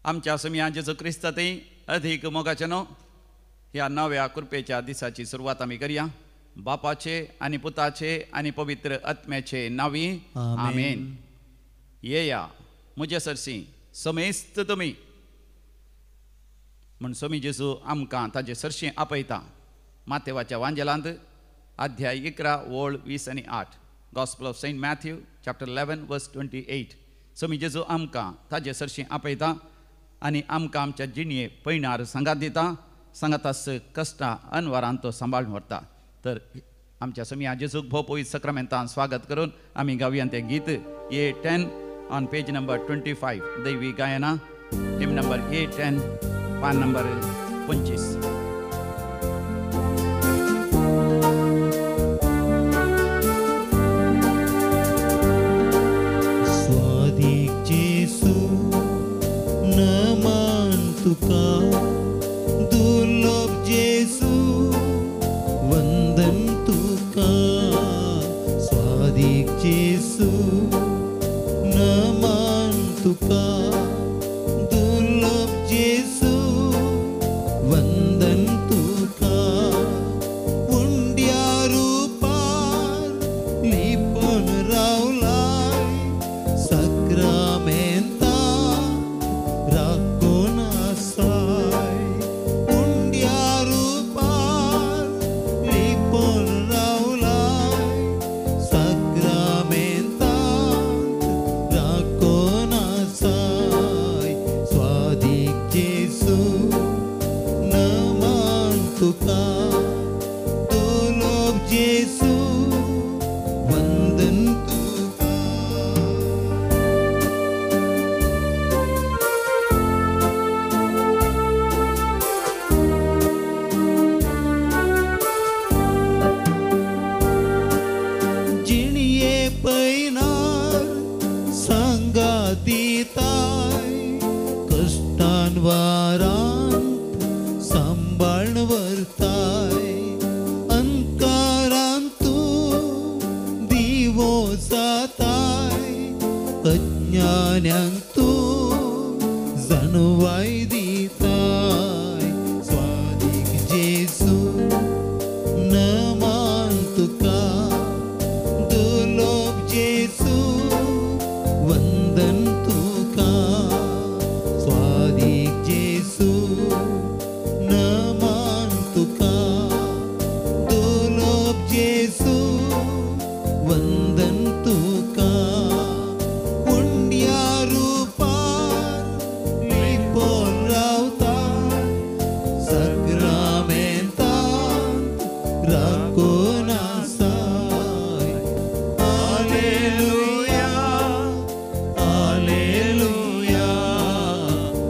आमच्या समिया जेजू क्रिस्तातय अधिक मोगाचें ह्या नव्या कृपेच्या दिसाची सुरवात आमी करया. बापाचे आनी पुताचे आनी पवित्र आत्म्याचे नावी आमेन. येया म्हजे सरसी समेस्त तुमी म्हण समी जेजू आमकां ताजे सरशी आपयता. मातेवाच्या वांजेलांत अध्याय 11 ओळ 20 आनी 8. Gospel of Saint Matthew chapter 11 verse 28. समी जेजू आमकां ताजे सरशी आपयता आनी आमकां आमच्या जिणये पैणार सांगात दिता. सांगातास कश्टां अनवरान तो सांबाळून व्हरता. तर आमच्या समिया जेजूक भोव पवित्र सक्रामेंतान स्वागत करून आमी गावया तें गीत A10 ऑन पेज नंबर 25. दैवी गायना हिम नंबर A10 पान नंबर 25. स्वादिक जेसू नमन तुका, दुर्लभ जेसू वंदन तुका. स्वादिक जेसू नमन तुका, दुर्लभ जेसू वंदन तुका. उंड्या रूपार लिपून रावलाय, सक्रामेंता राखून आसाय. उंड्या रूपार लिपून रावलाय, सक्रामेंता राखून आसाय. स्वादिक जेसू नमन तुका, दुर्लभ जेसू वंदन तुका. जिणये पैनार सांगात दिताय, कश्टान वारांत सांबाळून व्हरताय. अंकारांत तूं दिवो जाताय, अज्ञान्यांक तूं जाणवाय दिताय. स्वादिक जेसू नमन तुका, दुर्लभ जेसू वंदन तुका. स्वादिक जेसू नमन तुका, दुर्लभ जेसू वंदन तुका. उंड्या रूपार लिपून रावता, सक्रामेंतांत राखून आसाय. Hallelujah, hallelujah,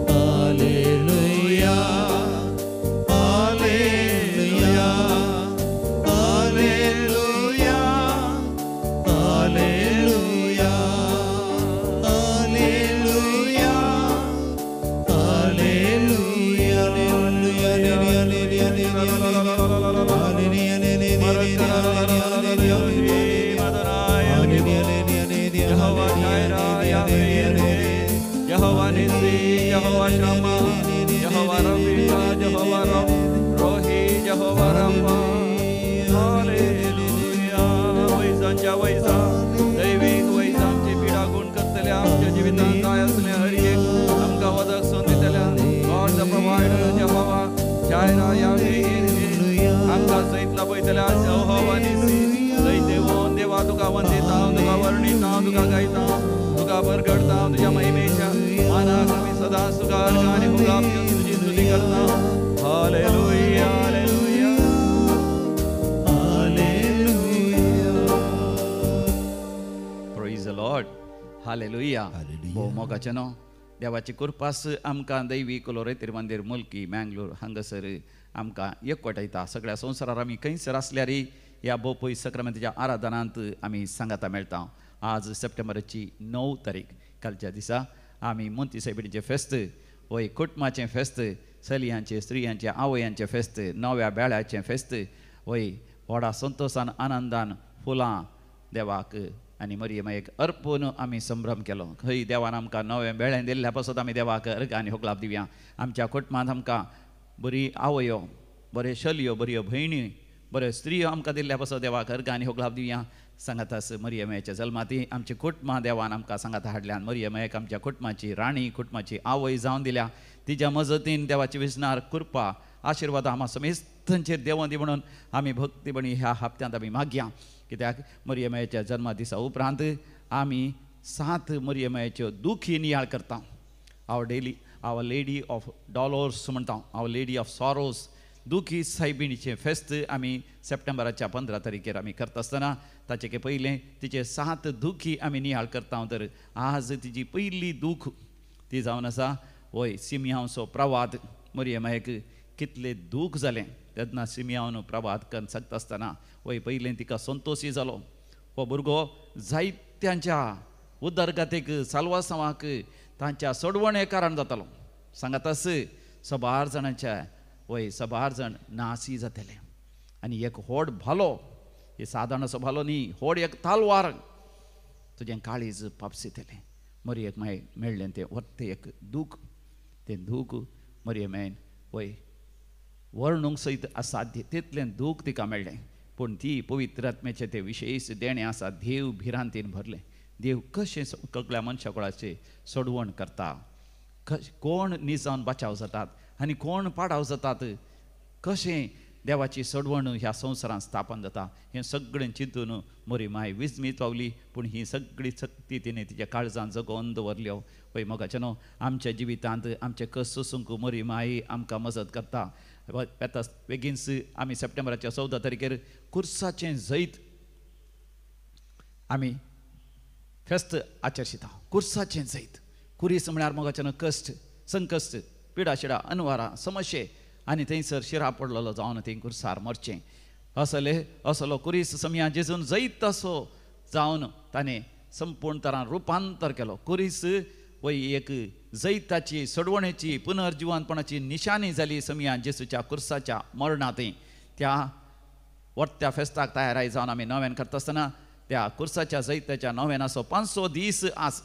hallelujah, hallelujah, hallelujah, hallelujah, hallelujah, Jehovah Nissi, Jehovah Shammah, Jehovah Rapha, Jehovah Rohi, Jehovah Rapha. Hallelujah. वैसांच्या वैसा दैविक वैसांची पिडा गुण करतल्या आमच्या जिवितांत जाय असल्या हर एक आमकां वदक सोन दितल्या. God the provider, Jehovah Jireh, Yahweh, आमकां सैतला पळयतल्या Jehovah Nissi. जय देवोन देवा तुका वंदिता, तुका वर्णिता, तुका गायता, तुका बरगडता. तुझ्या महिमेच्या मानाक आमी सदांच तुका अर्घ आनी मुगाब घेवन तुजी स्तुती करता. Hallelujah, hallelujah, hallelujah. Praise the Lord. Hallelujah. Hallelujah. भोव मोगाचें न्हू. देवाची कृपास आमकां दैवी कोलोरे तिरुमंदीर मुल्की मँगलोर हांगासर आमकां एकवटायता. सगळ्या संवसारार आमी खंयसर आसल्यार ह्या भोव पवित्र सक्रामेंताच्या आराधनांत आमी सांगाता मेळटा. आज सप्टेंबराची 9 तारीख. कालच्या दिसा आमी मोंती सायबिणीचें फेस्त, वय कुटुंबाचें फेस्त, चलयांचें स्त्रियांचें आवयांचें फेस्त, नव्या बेळ्याचें फेस्त, वय व्हडा संतोशान आनंदान फुलां देवाक आनी मरियमेक अर्पून आमी संभ्रम केलो. खंय देवान आमकां नवें बेळें दिल्ल्या पासून आमी देवाक अर्घ आनी होगलाप दिवया. आमच्या कुटुंबांत आमकां बरी आवयो, बरे शल्यो, बऱ्यो भयणी, बऱ्यो स्त्रियो आमकां दिल्ल्या पासून देवाक अर्घ आनी होगलाप दिवया. सांगातास मरियमेच्या जल्माती आमची कुटुंबां देवान आमकां सांगाता हाडल्यान मरियमेक आमच्या कुटुंबाची राणी, कुटुंबाची आवय जावन दिल्या. तिच्या मजतीन देवाची विस्नार कृपा आशिर्वाद आम्हा समेस्तांचेर देवं दी म्हणून आमी भक्तीबणी ह्या हप्त्यांत आमी मागया. कित्याक मरियमेच्या जल्मा दिसा उपरांत आमी 7 मरियमेच्यो दुखी नियाळ करता. आवर लेडी ऑफ डॉलर्स म्हणटा, आवर लेडी ऑफ सॉरोज, दुखी सायबिणीचें फेस्त आमी सप्टेंबराच्या 15 तारखेर आमी करता आसतना ताचे के पयलें तिचे 7 दुखी आमी नियाळ करता. तर आज तिची पयली दूख ती जावन आसा वय सिमियांचो प्रवाद. मरियमेक कितले दूख जालें तेन्ना सिमियांव प्रवाद करून सांगता आसतना वय पयलें तिका संतोशी जालो. हो भुरगो जायत्यांच्या उदरगतेक साल्वासांवाक तांच्या सोडवणे कारण जातालो. सांगातास 100 जाणांच्या वय 100 जाण नासी जातले. आनी एक व्हड भालो, हे सादारण असो भालो न्ही, व्हड एक तालवार तुजें काळीज पापसितलें. मरियेक मागीर मेळ्ळें तें व्हडलें एक दूख. तें दूख मरियमेन वय वर्णूंक सयत असाध्य तितलें दूख तिका मेळ्ळें. पूण ती पवित्र आत्म्याचें तें विशेश देणें आसा. देव भिरांतीन भरलें. देव कशें सगळ्या मनशा कुळाचें सोडवण करता, कोण निजावन बचाव जातात आनी कोण पाडाव जातात, कशें देवाची सोडवण ह्या संवसारांत स्थापन जाता हें सगळें चिंतून मोरी माय विस्मीत पावली. पूण ही सगळी शक्ती तिणें तिच्या काळजांत जगोवन दवरल्यो. पळय मोगाचे न्हू, आमच्या जिवितांत आमचें कस सोसूंक मोरी माय आमकां मजत करता. येता बेगीनच आमी सप्टेंबराच्या 14 तारखेर कुर्साचें जैत आमी फेस्त आचरशिता. कुर्साचें जैत, कुरीस म्हळ्यार मोगाचे न्हू कश्ट, संकश्ट, पिडाशिडा, अनवारां, समस्ये आनी थंयसर शिरा पडलेलो जावन थंय कुर्सार मरचें असलो कुरीस समया जेजून जैत असो जावन ताणें संपूर्ण तरान रुपांतर केलो. कुरीस वय एक जैताची सोडवणेची पुनर्जिवंतपणाची निशाणी जाली समया जेसूच्या कुर्साच्या मरणांतय. त्या वर्त्या फेस्ताक तयाराय जावन आमी नव्यान करता आसतना त्या कुर्साच्या जैताच्या नव्यानाचो 500 दीस आस.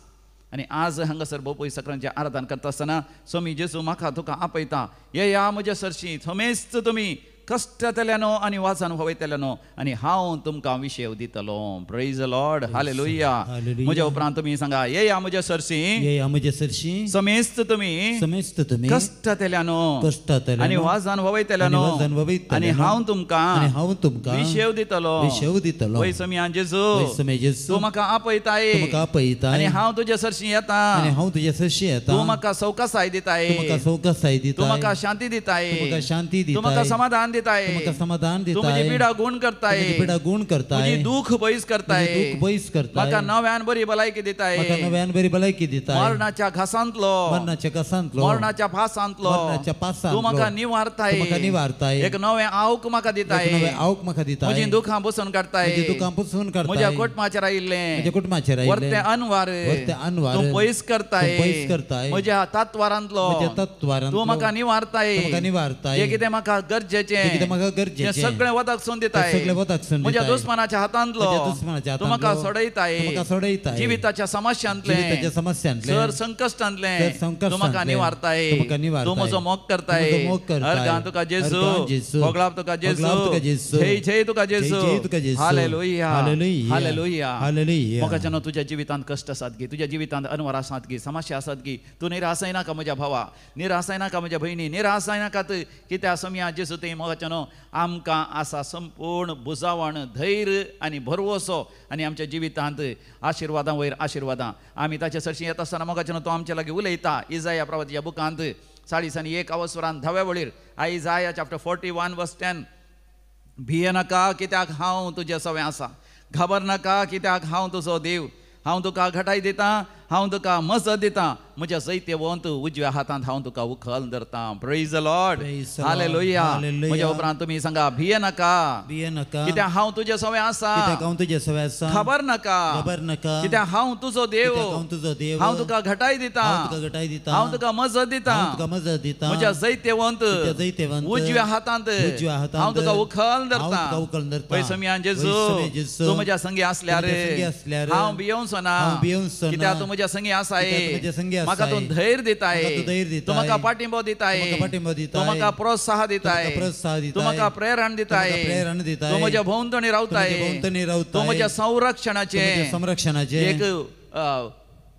आनी आज हांगासर भोवपळी सक्रांचें आराधन करता आसतना स्वामी जेजू म्हाका तुका आपयता, येया म्हज्या सरशी, थमेस्त तुमी कश्टांतल्यानो आनी वासान वयतल्यानो आनी हांव तुमकां विशेव दितलो. Praise the Lord, hallelujah. म्हज्या उपरांत तुमी सांगा, येया म्हज्या सरशी, येया म्हज्या सरशी, समेस्त तुमी कश्टांतल्यानो आनी वासान वयतल्यानो आनी हांव तुमकां विशेव दितलो. वय समया जेजू, तूं म्हाका आपयताय आनी हांव तुज्या सरशी येता. तूं म्हाका सवकासाय दिताय, तूं म्हाका शांती दिताय, तूं म्हाका समाधान दिताय, तूं म्हजी पिडा गुण करताय, म्हजी दुख पयस करताय, म्हाका नव्यान बरी भलायकी दिताय, मरणाच्या घासांतलो, मरणाच्या फासांतलो तूं म्हाका निवारताय, एक नवें आवक म्हाका दिताय, म्हजी दुखां पुसून काडताय, म्हज्या कुटुंबाचेर आयिल्लें वर्ते अनवार तूं पयस करताय, म्हज्या तत्वारांतलो तूं म्हाका निवारताय, जें कितें म्हाका गरजेचें सगळें वदकसून दिताय, म्हज्या दुस्मनाच्या हातांतलो तूं म्हाका सोडयताय, जिविताच्या समस्यांतले सर संकश्टांतले तूं म्हाका निवारताय, तूं म्हजो मोग करताय. अर्गां तुका जेजू, होगलाप तुका जेजू, जय तुका जेजू, हालेलुया, हालेलुया. मोगाच्या न्हू, तुज्या जिवितांत कश्ट आसात गी, तुज्या जिवितांत अनवर आसात गी, समस्या आसात गी, तूं निराशाय नाका म्हज्या भावा, निराशाय नाका म्हज्या भयणी, निराशाय नाकात. कित्याक समया जेजू थंय मोगाच्या न्हू आमकां आसा संपूर्ण बुजावण, धैर्य आनी भरवोसो आनी आमच्या जिवितांत आशिर्वादां वयर आशिर्वादां. आमी ताचे सरशी येता आसतना मोगाच्या न्हू तो आमचे लागीं उलयता. इजाया प्रवादीच्या बुकांत 40:1 10व्या वळीर आयजाया चॅप्टर 41:10 भिये नाका कित्याक हांव तुजें सवें आसा, घाबर नाका कित्याक हांव तुजो देव, हांव तुका घटाय दितां हांव तुका मजत दितां म्हज्या जैतेवंत उजव्या हातांत हांव तुका उखल धरतां praise the Lord Praise the Lord. Hallelujah Hallelujah. म्हज्या उपरांत तुमी सांगा भिये नाका भिये नाका कित्याक हांव तुजे सवय आसा कित्याक हांव तुजे सवय आसा खबर नाका खबर नाका कित्याक हांव तुजो देव कित्याक हांव तुजो देव हांव तुका घटाय दितां हांव तुका घटाय दितां हांव तुका मजत दितां हांव तुका मजत दितां म्हज्या जैतेवंत तुज्या जैतेवंत उजव्या हातांत उजव्या हातांत हांव तुका उखल हांव तुका धरतां उखल धरतां पळय समियान पळय समियान जेजू जेजू तूं म्हज्या संगी आसल्यार तूं म्हज्या संगी आसल्यार हांव भियोंचो ना हांव भियोंचो ना कित्याक तूं म्हज्या संगी आसाय कित्याक तूं म्हज्या संगी आसाय म्हाका तूं धैर्य दिताय म्हाका तूं धैर्य दिताय तूं म्हाका पाठिंबो दिताय तूं म्हाका पाठिंबो दिताय तूं म्हाका प्रोत्साह दिताय तूं म्हाका प्रोत्साह दिताय तूं म्हाका प्रेरण दिताय तूं म्हाका प्रेरण दिताय तूं म्हज्या भोंवतणी रावताय तूं म्हज्या भोंवतणी रावताय तूं म्हज्या तूं संरक्षणाचे म्हज्या संरक्षणाचे एक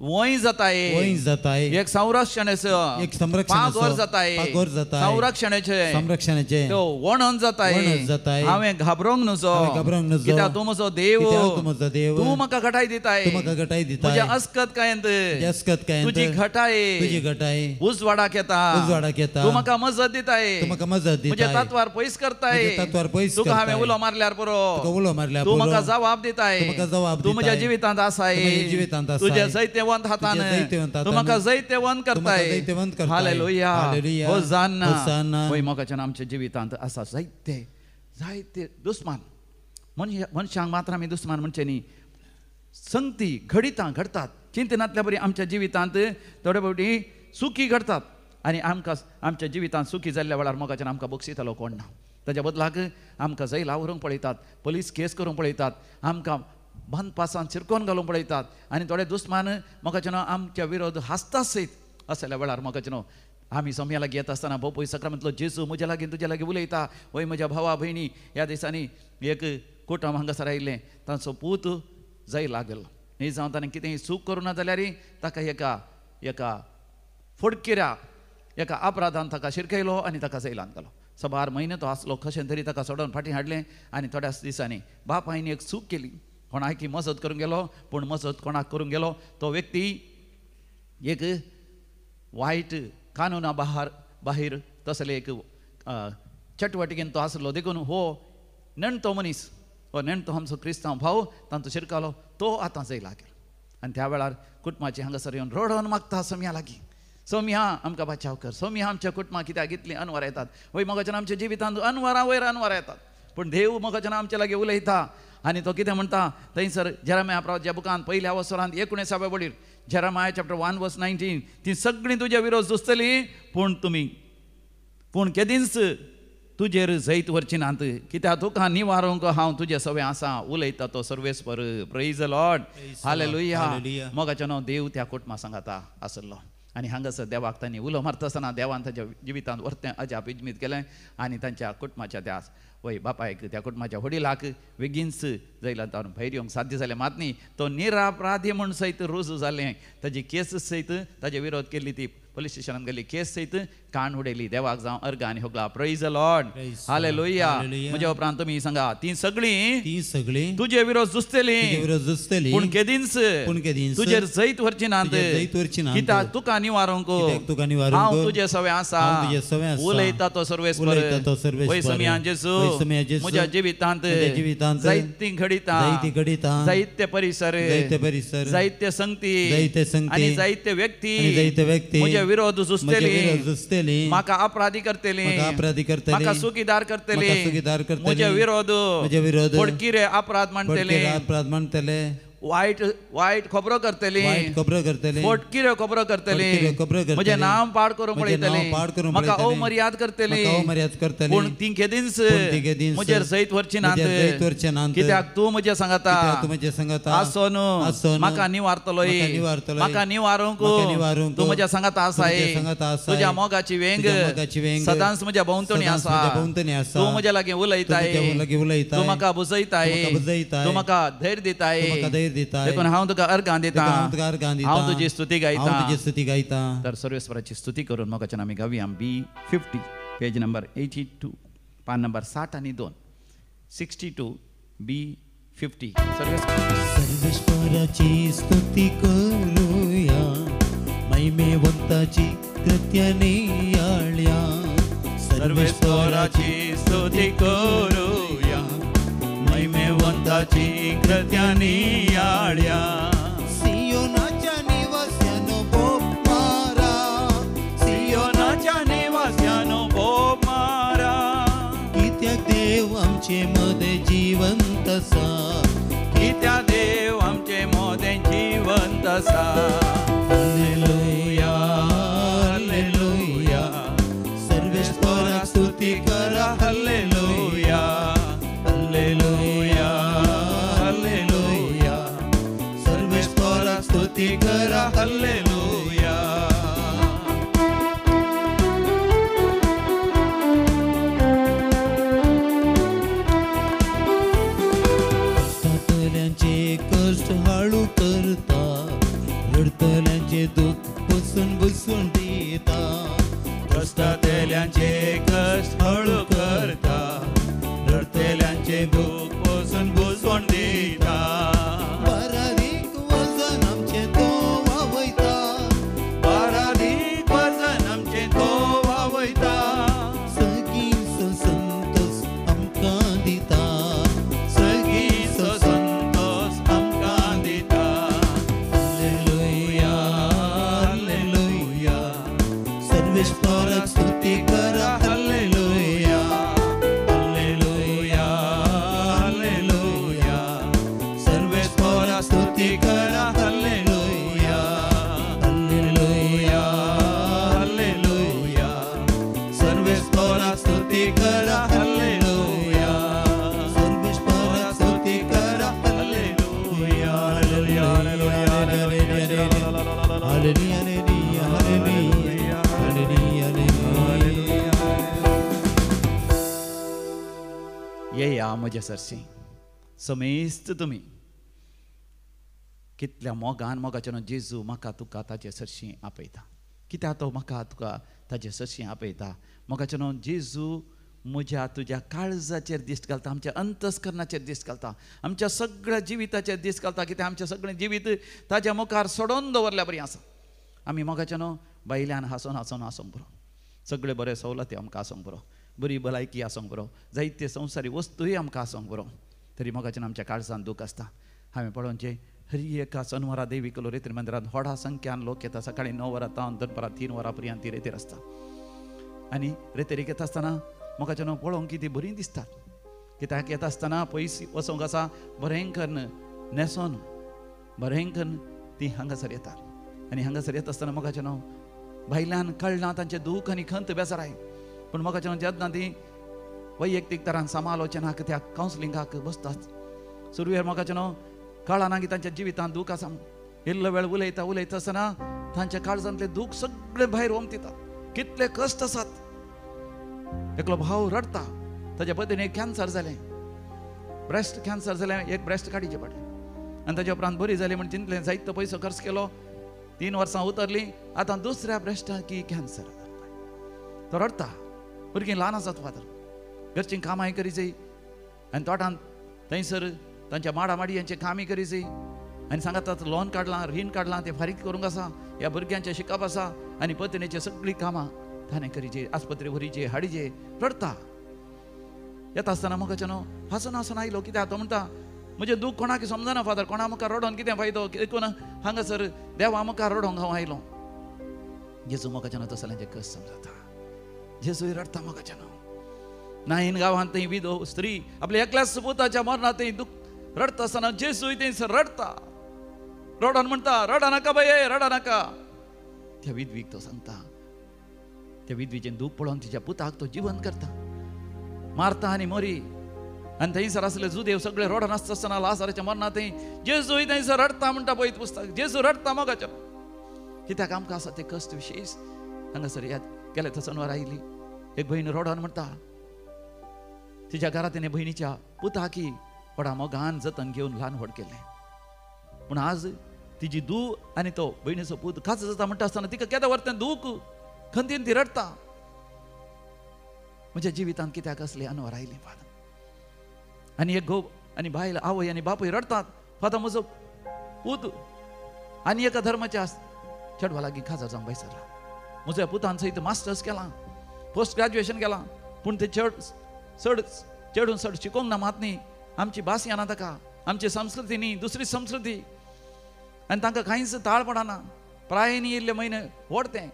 वय जाताय वय जाताय एक संरक्षणाचं एक संरक्षण पागोर जाताय पागोर जाताय संरक्षणाचे संरक्षणाचे तो वणन जाताय वणन जाताय हांवें घाबरोंक नजो हांवें घाबरोंक नजो कित्याक तूं म्हजो देव कित्याक तूं म्हजो देव तूं म्हाका घटाय दिताय तूं म्हाका घटाय दिताय म्हज्या अस्कत कायंत अस्कत कायंत तुजी घटाय तुजी घटाय उजवाडाक येता उजवाडाक येता तूं म्हाका मजत दिताय तूं म्हाका मजत म्हज्या दिताय तत्वार पयस करताय म्हज्या तत्वार पयस तुका हांवें करताय. उलो मारल्यार तुका पुरो उलो मारल्यार तूं पुरो. म्हाका जबाब दिताय तूं म्हाका जबाब तूं म्हज्या दिताय. जिवितांत आसाय तूं म्हज्या जिवितांत आसाय. तुज्या जैतेवंत हातान तुज्या जैतेवंत हातान. तूं म्हाका जैतेवंत तूं म्हाका करताय जैतेवंत करताय. Hallelujah hallelujah. Hosanna hosanna. पळय मोगाच्यान आमच्या जिवितांत आसा जायते दुस्मान मनशांक मात्र आमी दुस्मान म्हणचे न्ही संगती घडतात चिंतनांतल्या बरी आमच्या जिवितांत थोडे फावटी सुखी घडतात आनी आमकां आमच्या जिवितांत सुखी जाल्ल्या वेळार मोगाच्यान आमकां बक्षितलो कोण ना ताच्या बदलाक आमकां जैला व्हरूंक पळयतात पुलीस केस करूंक पळयतात आमकां बंद पासान चिरकोन घालूंक पळयतात आनी थोडे दुस्मान मोगाच्यान आमच्या विरोध हांसता सयत असल्या वेळार मोगाच्यान आमी सोम्या लागीं येता आसतना भोव पयस सक्रामेंतलो जेजू म्हज्या लागीं तुज्या लागीं उलयता वय म्हज्या भावा भयणी ह्या दिसांनी एक कुटुंब हांगासर आयिल्लें तांचो पूत जैला गेलो न्ही जावं ताणें कितेंय चूक करूं ना जाल्यार ताका एका फडकिऱ्या एका अपराधान ताका शिरकयलो आनी ताका जैलांत घालो 6 म्हयने तो आसलो कशें तरी ताका सोडोवन फाटीं हाडलें आनी थोड्याच दिसांनी बापायन एक चूक केली कोणाकी मजत करूंक गेलो पूण मजत कोणाक करूंक गेलो तो व्यक्ती एक वायट कानुना भायर तसले एक चटवटिकेन तो आसलो देखून हो नेणतो मनीस हो नेणतो आमचो क्रिस्तांव भाव तांचो शिरकालो तो आतां जैला गेलो आनी त्या वेळार कुटुंबाची हांगासर येवन रडोन मागता सोम्या लागीं सोम्या आमकां बचाव कर सोम्या आमच्या कुटुंबाक कित्याक इतलीं अनवरां येतात वय मोगाच्यान आमच्या जिवितांत अनवरां वयर अनवरां येतात पूण देव मोगाच्यान आमच्या लागीं उलयता आनी तो कितें म्हणटा थंयसर जेरेमिया प्रवाच्या बुकांत पयल्या वसरांत 19व्या वडीर जेरेमिया चॅप्टर 1:19 ती सगळीं तुज्या विरोध झुजतलीं पूण केदींच तुजेर जैत व्हरची नात कित्याक तुका निवारूंक हांव तुजे सवय आसा उलयता तो सर्वेस्पर प्रेज द लॉर्ड हालेलुया मोगाच्यान देव त्या कुटुंबा सांगाता आसलो आनी हांगासर देवाक तांणी उलो मारता आसतना देवान ताच्या जिवितांत व्हरतें अजाप इजमीत केलें आनी तांच्या कुटुंबाच्या त्या वय बापायक त्या कुटुंबाच्या वडिलाक बेगीनच जैलांत व्हरून भायर येवंक साध्य जालें मात न्ही तो निरापराधी म्हूण सयत रुजू जालें ताजी केस सयत ताजे विरोध केल्ली ती पुलीस स्टेशनान गेली केस सयत काण उडयली देवाक जावं अर्ग आनी होगला प्रेज द लॉर्ड हालेलुया म्हज्या उपरांत तुमी सांगा ती सगळीं तुजे विरोध झुजतलीं पूण केदींच तुजेर जैत व्हरची नात कित्याक तुका निवारूंक हांव तुजे सवय आसा उलयता तो सर्वेस्पर वय समियान जेजू म्हज्या जिवितांत जायतीं घडितां जायते परिसर जायते संगती आनी जायते व्यक्ती म्हजे विरोध झुजतली म्हाका अपराधी करतली म्हाका सुखीदार करतली म्हजे विरोध फडकिरे अपराध म्हणटले वायट खबरो करतली फटकिरे खबरो करतली म्हजें नांव पाड करूंक पळयतली म्हाका अवमर्याद करतली पूण ती केदींच म्हजेर जैत व्हरची नात कित्याक तूं म्हजें सांगता आसो न्हू म्हाका निवारतलोय म्हाका निवारूंक तूं म्हज्या सांगाता आसाय तुज्या मोगाची वेंग सदांच म्हज्या भोंवतणी आसा तूं म्हज्या लागीं उलयताय तूं म्हाका बुजयताय तूं म्हाका धैर्य दिताय देखून हांव तुका अर्गां दिता हांव तुजी स्तुती गायता तर सर्वेस्पराची स्तुती करून मोगाच्यान आमी गावया B50 पेज नंबर 82 पान नंबर 60 आनी 2 62 B50 सर्वेस्पराची स्तुती करूया महिमेवंताची कृत्याने याळ्या सर्वेस्पराची स्तुती करूया महिमेवंताची कृत्यानी याळ्या सियोनाच्या निवास आमचे मदे जिवंत आसा कित्या देव आमचे मोदें जिवंत आसा हालेलुया हालेलुया सर्वेश्वराक स्तुती करा हालेलुया हालेलुया हालेलुया सर्वेश्वराक स्तुती करा हालेलुया कष्टातल्यांचे कष्ट हळू करता रडतल्यांचे दुःख पुसून पुसून दिता कष्टातल्यांचे कष्ट हळू करता रडतल्यांचे दुःख पुसून पुसून दिता परारीक वजन आमचे तो वावयता पराधीक वजन आमचे तो वावयता सगळींचो संतोष आमकां दिता सगळींचो संतोष आमकां दिता हालेलुया हालेलुया सर्वेश्वराक स्तुती करा हालेलुया हालेलुया हालेलुया सर्वेश्वराक स्तुती करा हालेलुया हालेलुया हालेलुया सर्वेश्वराक स्तुती करा हालेलुया सर्वेश्वराक स्तुती करा hallelujah hallelujah hallelujah hallelujah hallelujah hallelujah hallelujah येया म्हजे सरशी समेस्त तुमी कितल्या मोगान मोगाचे जेजू म्हाका तुका ताचे सरशी आपयता कित्याक तो म्हाका तुका ताचे सरशी आपयता मोगाचे जेजू म्हज्या तुज्या काळजाचेर दिश्ट घालता आमच्या अंतस्करणाचेर दिश्ट घालता आमच्या सगळ्या जिविताचेर दिश्ट घालता कित्याक आमचें सगळें जिवीत ताच्या मुखार सोडून दवरल्या बरी आसा आमी मोगाचे बायल्यान हांसून हांसून आसूंक बरो सगळे बरे सवलती आमकां आसूंक बरो बरी भलायकी आसूंक बरो जायते संवसारी वस्तूय आमकां आसूंक बरो तरी मोगाच्यान आमच्या काळजान दूख आसता हांवें पळोवचें हरी एका शनिवारा देवी कलोरेतीर मंदिरांत व्हडा संख्यान लोक येता सकाळीं 9 वरां तावन दनपारां 3 वरां पर्यंत ती रेतीर आसता आनी रेतेरीक येता आसतना मोगाच्यान पळोवंक कितें बरीं दिसतात कित्याक येता आसतना पयस वचोंक आसा बरेंकर न्हेसोन बरेंकर ती हांगासर येतात आनी हांगासर येता आसतना मोगाच्यान भायल्यान कळना तांचें दूख आनी खंत बेजाराय पूण मोगाच्यान जेन्ना ती वैयक्तीक तरान समालोचनाक त्या कावन्सिलिंगाक बसतात सुरवेर मोगाच्यान कळना की तांच्या जिवितांत दूख आसा इल्लो वेळ उलयता उलयता आसतना तांच्या काळजांतले दूख सगळे भायर ओमतिता कितले कश्ट आसात एकलो भाव रडता ताच्या पत्नीक कॅन्सर जालें ब्रेस्ट कॅन्सर जालें एक ब्रेस्ट काडीचें पडलें आनी ताच्या उपरांत बरी जाली म्हण चिंतलें जायतो पयसो खर्च केलो 3 वर्सां उतरली आतां दुसऱ्या ब्रेस्टाक कॅन्सर तो रडता भुरगीं ल्हान आसात फादर घरचीं कामांय करी जाय आनी तोटांत थंयसर तांच्या माडा माडयांचें कामी करी जाय आनी सांगात लोन काडलां रीण काडलां तें फारीक करूंक आसा ह्या भुरग्यांचें शिकप आसा आनी पत्नीचें सगळीं कामां ताणें करीचे आस्पत्री व्हरीचे हाडीचे रडता येता आसतना मोगाच्यान हांसून हांसून आयलो कित्याक तो म्हणटा म्हजें दूख कोणाक समजना फादर कोणा मुखार रडोन कितें फायदो देखून हांगासर देवा मुखार रडोंक हांव आयलो जेजू मोगाच्यान तसल्यांचें कस समजता जेजूय रडता मोगाच्यान नायन गांवांत थंय विधो स्त्री आपल्या एकल्याच सुपुताच्या मरणांत थंय दूख रडता आसतना जेजूय थंयसर रडता रडोन म्हणटा रडा नाका बाये रडा नाका त्या विधवीक तो सांगता त्या विधवीचें दूख पळोवन तिच्या पुताक तो जिवंत करता मारता आनी मरी आनी थंयसर आसले जुदेव सगळे रडोन आसता आसतना लाजाराच्या मरणांत थंय जेजूय थंयसर रडता म्हणटा पळय पुस्तक जेजू रडता मोगाच्यान कित्याक आमकां आसा ते कश्ट विशेश हांगासर याद गेले थंयसर आयली एक भयण रडोन म्हणटा तिच्या घरांत तिणें भयणीच्या पुताकी व्हडा मोगान जतन घेवन ल्हान व्हड केलें पूण आज तिची धूव आनी तो भयणीचो पूत काच जाता म्हणटा आसतना तिका केदां व्हरता दूख खंतीन ती रडता म्हज्या जिवितांत कित्याक असली अनवर आयली फादर आनी एक घोव आनी बायल आवय आनी बापूय रडतात फादर म्हजो पूत आनी एका धर्माच्या चेडवा लागीं खाजार जावन बैसरला म्हज्या पुतान सयत मास्टर्स केलां पोस्ट ग्रॅज्युएशन केलां पूण ते चेडून चड शिकोवंक ना मात न्ही आमची भास येना ताका आमची संस्कृती न्ही दुसरी संस्कृती आनी तांकां कांयच ताळ पडना प्रायेनी येयल्ले म्हयने ओडतें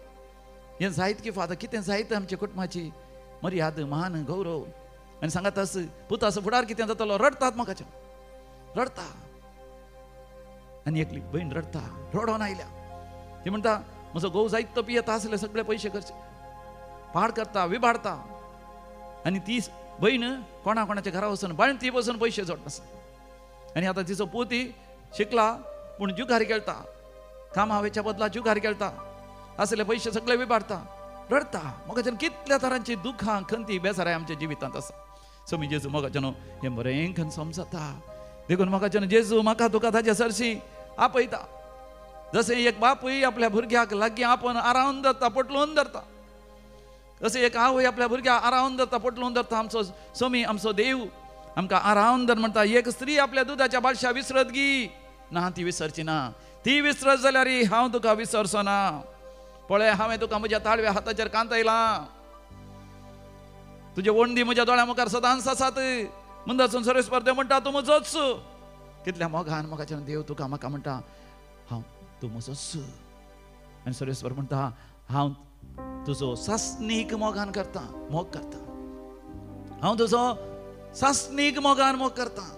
हें जायत की फादर कितें जायत आमच्या कुटुंबाची मर्याद मान गौरव आनी सांगात पुत असं फुडार कितें जातलो रडतात म्हाकाच्या रडता आनी एकली बहीण रडता रडोन आयल्या ती म्हणटा म्हजो घोव जायतो पियेता आसले सगळे पयशे करचे पाड करता विबाडता आनी ती बहीण कोणाच्या घरा वचून बाळंती बसून पयशे जोडटा आनी आतां तिचो पोती शिकला पूण जुगार खेळटा कामा वेच्या बदला जुगार खेळटा असले पयशे सगळे विबाडता रडता मोगाच्यान कितल्या तरांची दुखां खंती बेजाराय आमच्या जिवितांत आसा समी जेजू मोगाच्यान हें बरें खंय समजता देखून मोगाच्यान जेजू म्हाका तुका ताचे सरशी आपयता जशें एक बापूय आपल्या भुरग्याक लागीं आपण आरावन धरता पटलून धरता जशें एक आवय आपल्या भुरग्याक आरावन धरता पटलून धरता आमचो समी आमचो देव आमकां आरावन धर म्हणटा एक स्त्री आपल्या दुधाच्या बालशा विसरत गी ना ती विसरची ना ती विसरत जाल्यार हांव तुका विसरचो ना पळय हांवें तुका म्हज्या ताळव्या हाताचेर कांतयलां तुजे वंडी म्हज्या दोळ्या मुखार सदांच आसात मुंदासून सर्वेस्पर देव म्हणटा तूं म्हजोच कितल्या मोगान मोगाच्यान देव तुका म्हाका म्हणटा हांव तूं म्हजोच आनी सर्वेस्पर म्हणटा हांव तुजो सासणीक मोगान करता मोग करता हांव तुजो सासणीक मोगान मोग करता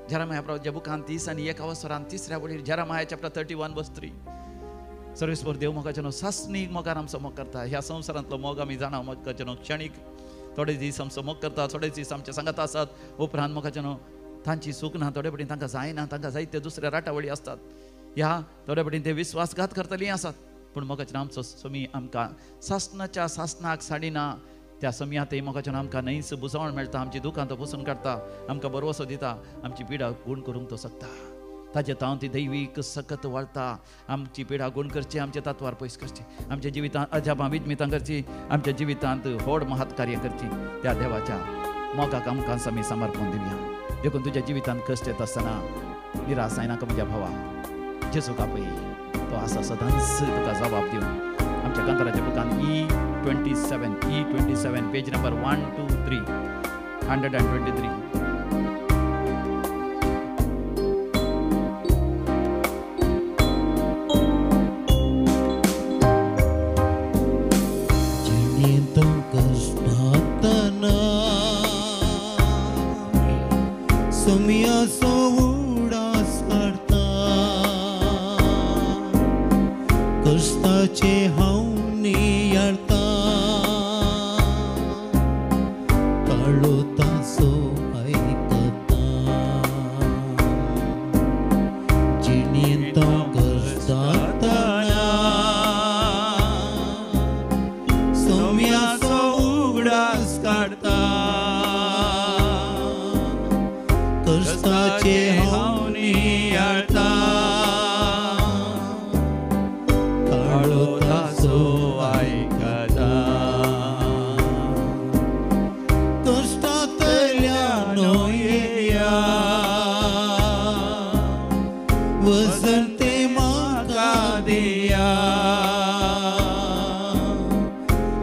जेरमाया प्रभुच्या बुकान 30 आनी 1 वसरान 3ऱ्या वळीर जेरमाया चॅप्टर 31 वर्स 3 सर्वेस्पर देव मोगाच्यान सासणीक मोगान आमचो मोग करता ह्या संवसारांतलो मोग आमी जाणा मोगाच्यान क्षणीक थोडे दीस आमचो मोग करता थोडे दीस आमचे सांगात आसात उपरांत मोगाच्यान तांची सूख ना थोडे पटीन तांकां जायना तांकां जायते दुसरे राटावळी असतात ह्या थोडे पटीन ते विश्वासघात करतलीं आसात पूण मोगाच्यान आमचो समी आमकां सासणाच्या सासणाक साडिना त्या समयातय मोगाच्यान आमकां नईस बुजवण मेळटा आमची दुखां तो पुसून काडटा आमकां बरोवसो दिता आमची पिडा गूण करूंक तो शकता ताचे तांव ती दैवीक सकत वळटा आमची पिडा गूण करची आमचे तत्वार पयस करची आमच्या जिवितांत अजापां विजमितां करची आमच्या जिवितांत व्हड महत् कार्य करची त्या देवाच्या मोगाक आमकां समी समर्पण दिवया देखून तुज्या जिवितांत कश्ट येता आसतना निराश जायनाका म्हज्या भावा जेजूक आपय तो आसा सदांच तुका जबाब दिवन आमच्या कांताराच्या बुकान E27 पेज नंबर 1 2 3 123 कष्टाचे हांव नियाळता काळोताचो आयकता जिणेंत कश्ट जातना सोम्याचो उगडास काडता कष्टाचे हांव नियाळता वसंते म्हाका दिया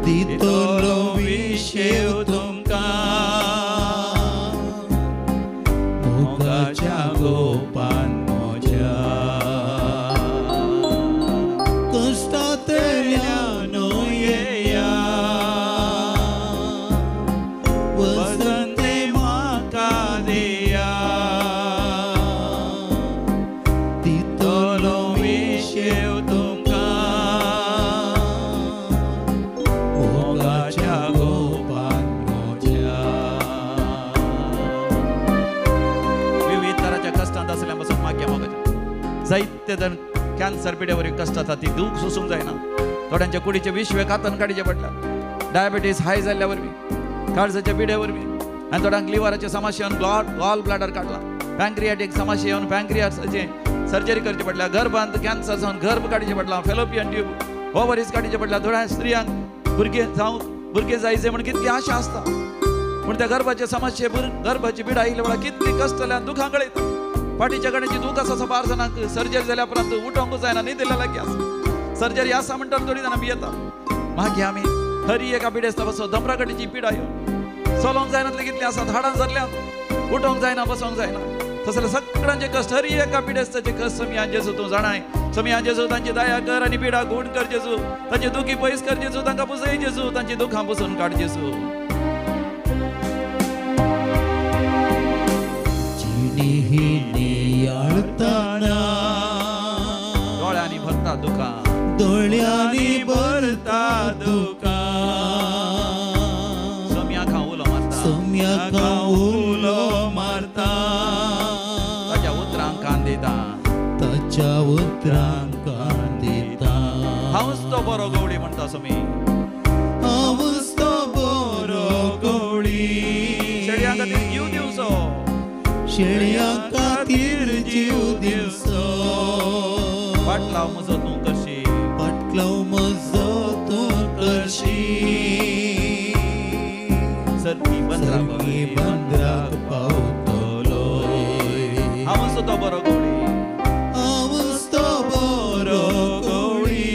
दितलो विशेव तुमकां मोगाच्या गोपान म्हज्या कश्टांतल्यान येया वसंते म्हाका दिया जायते जण कॅन्सर पिड्यावरील कष्ट आसा ती दूख सोसूंक जायना थोड्यांच्या कुडीचे विश्वे कातन काडचे पडटा डायबिटीज हाय जाल्ल्या वरवीं काळजाच्या पिड्या वरवीं आनी थोड्यांक लिव्हराचे समस्या येवन गॉल ब्लॅडर काडला पॅन्क्रियाटीक समस्या येवन पॅन्क्रियासाची सर्जरी करची पडल्या गर्भांत कॅन्सर जावन गर्भ काडचे पडला फेलोपियन ट्यूब ओवरीज काडचे पडल्या थोड्या स्त्रियांक भुरगे जायचे म्हण कितली आशा आसता पूण त्या गर्भाचे समस्ये गर्भाची पिडा आयिल्ल्या वेळार कितली कश्ट जाल्यार दुखां कळयता फाटीच्या कडेची दूख आसा 12 जाणांक सर्जरी जाल्या उपरांत उठोंकूच जायना न्हिदिल्ल्या लागी आसा सर्जरी आसा म्हणटा थोडी जाणां भियेता मागीर आमी हरी एका पिडेस्ता बसो धमरागडीची पिडा येवन चलोंक जायनातले कितले आसात हाडां जाल्ल्यात उठोंक जायना बसोंक जायना तसले सगळ्यांचे कश्ट हरी एका पिडेस्ताचे कश्ट समिया जेजू तूं जाणाय समिया जेजू तांची दया कर आनी पिडा गूण कर जेजू तांची दुखी पयस कर जेजू तांकां पुसय जेजू तांची दुखां पुसून काड जेजू नियाळताना डोळ्यांनी भरता दुखा दोळ्यांनी भरता दुका सोम्या खां उलो मारता सोम्या उलो मारता ताच्या उतरांक कान दिता ताच्या उतरांक कान दिता हांवच तो बरो गवडी म्हणटा सोमी हांवच तो बरो गवडी शेळयां खातीर जीव दिवचो शेळयां खातीर जीव दिवचो फाटलाव म्हजो तूं करशी फाटलाव म्हजो तूं करशी सर्गी बंदराक पावतलो हांवच तो बरो गवडी हांवच तो बरो गवडी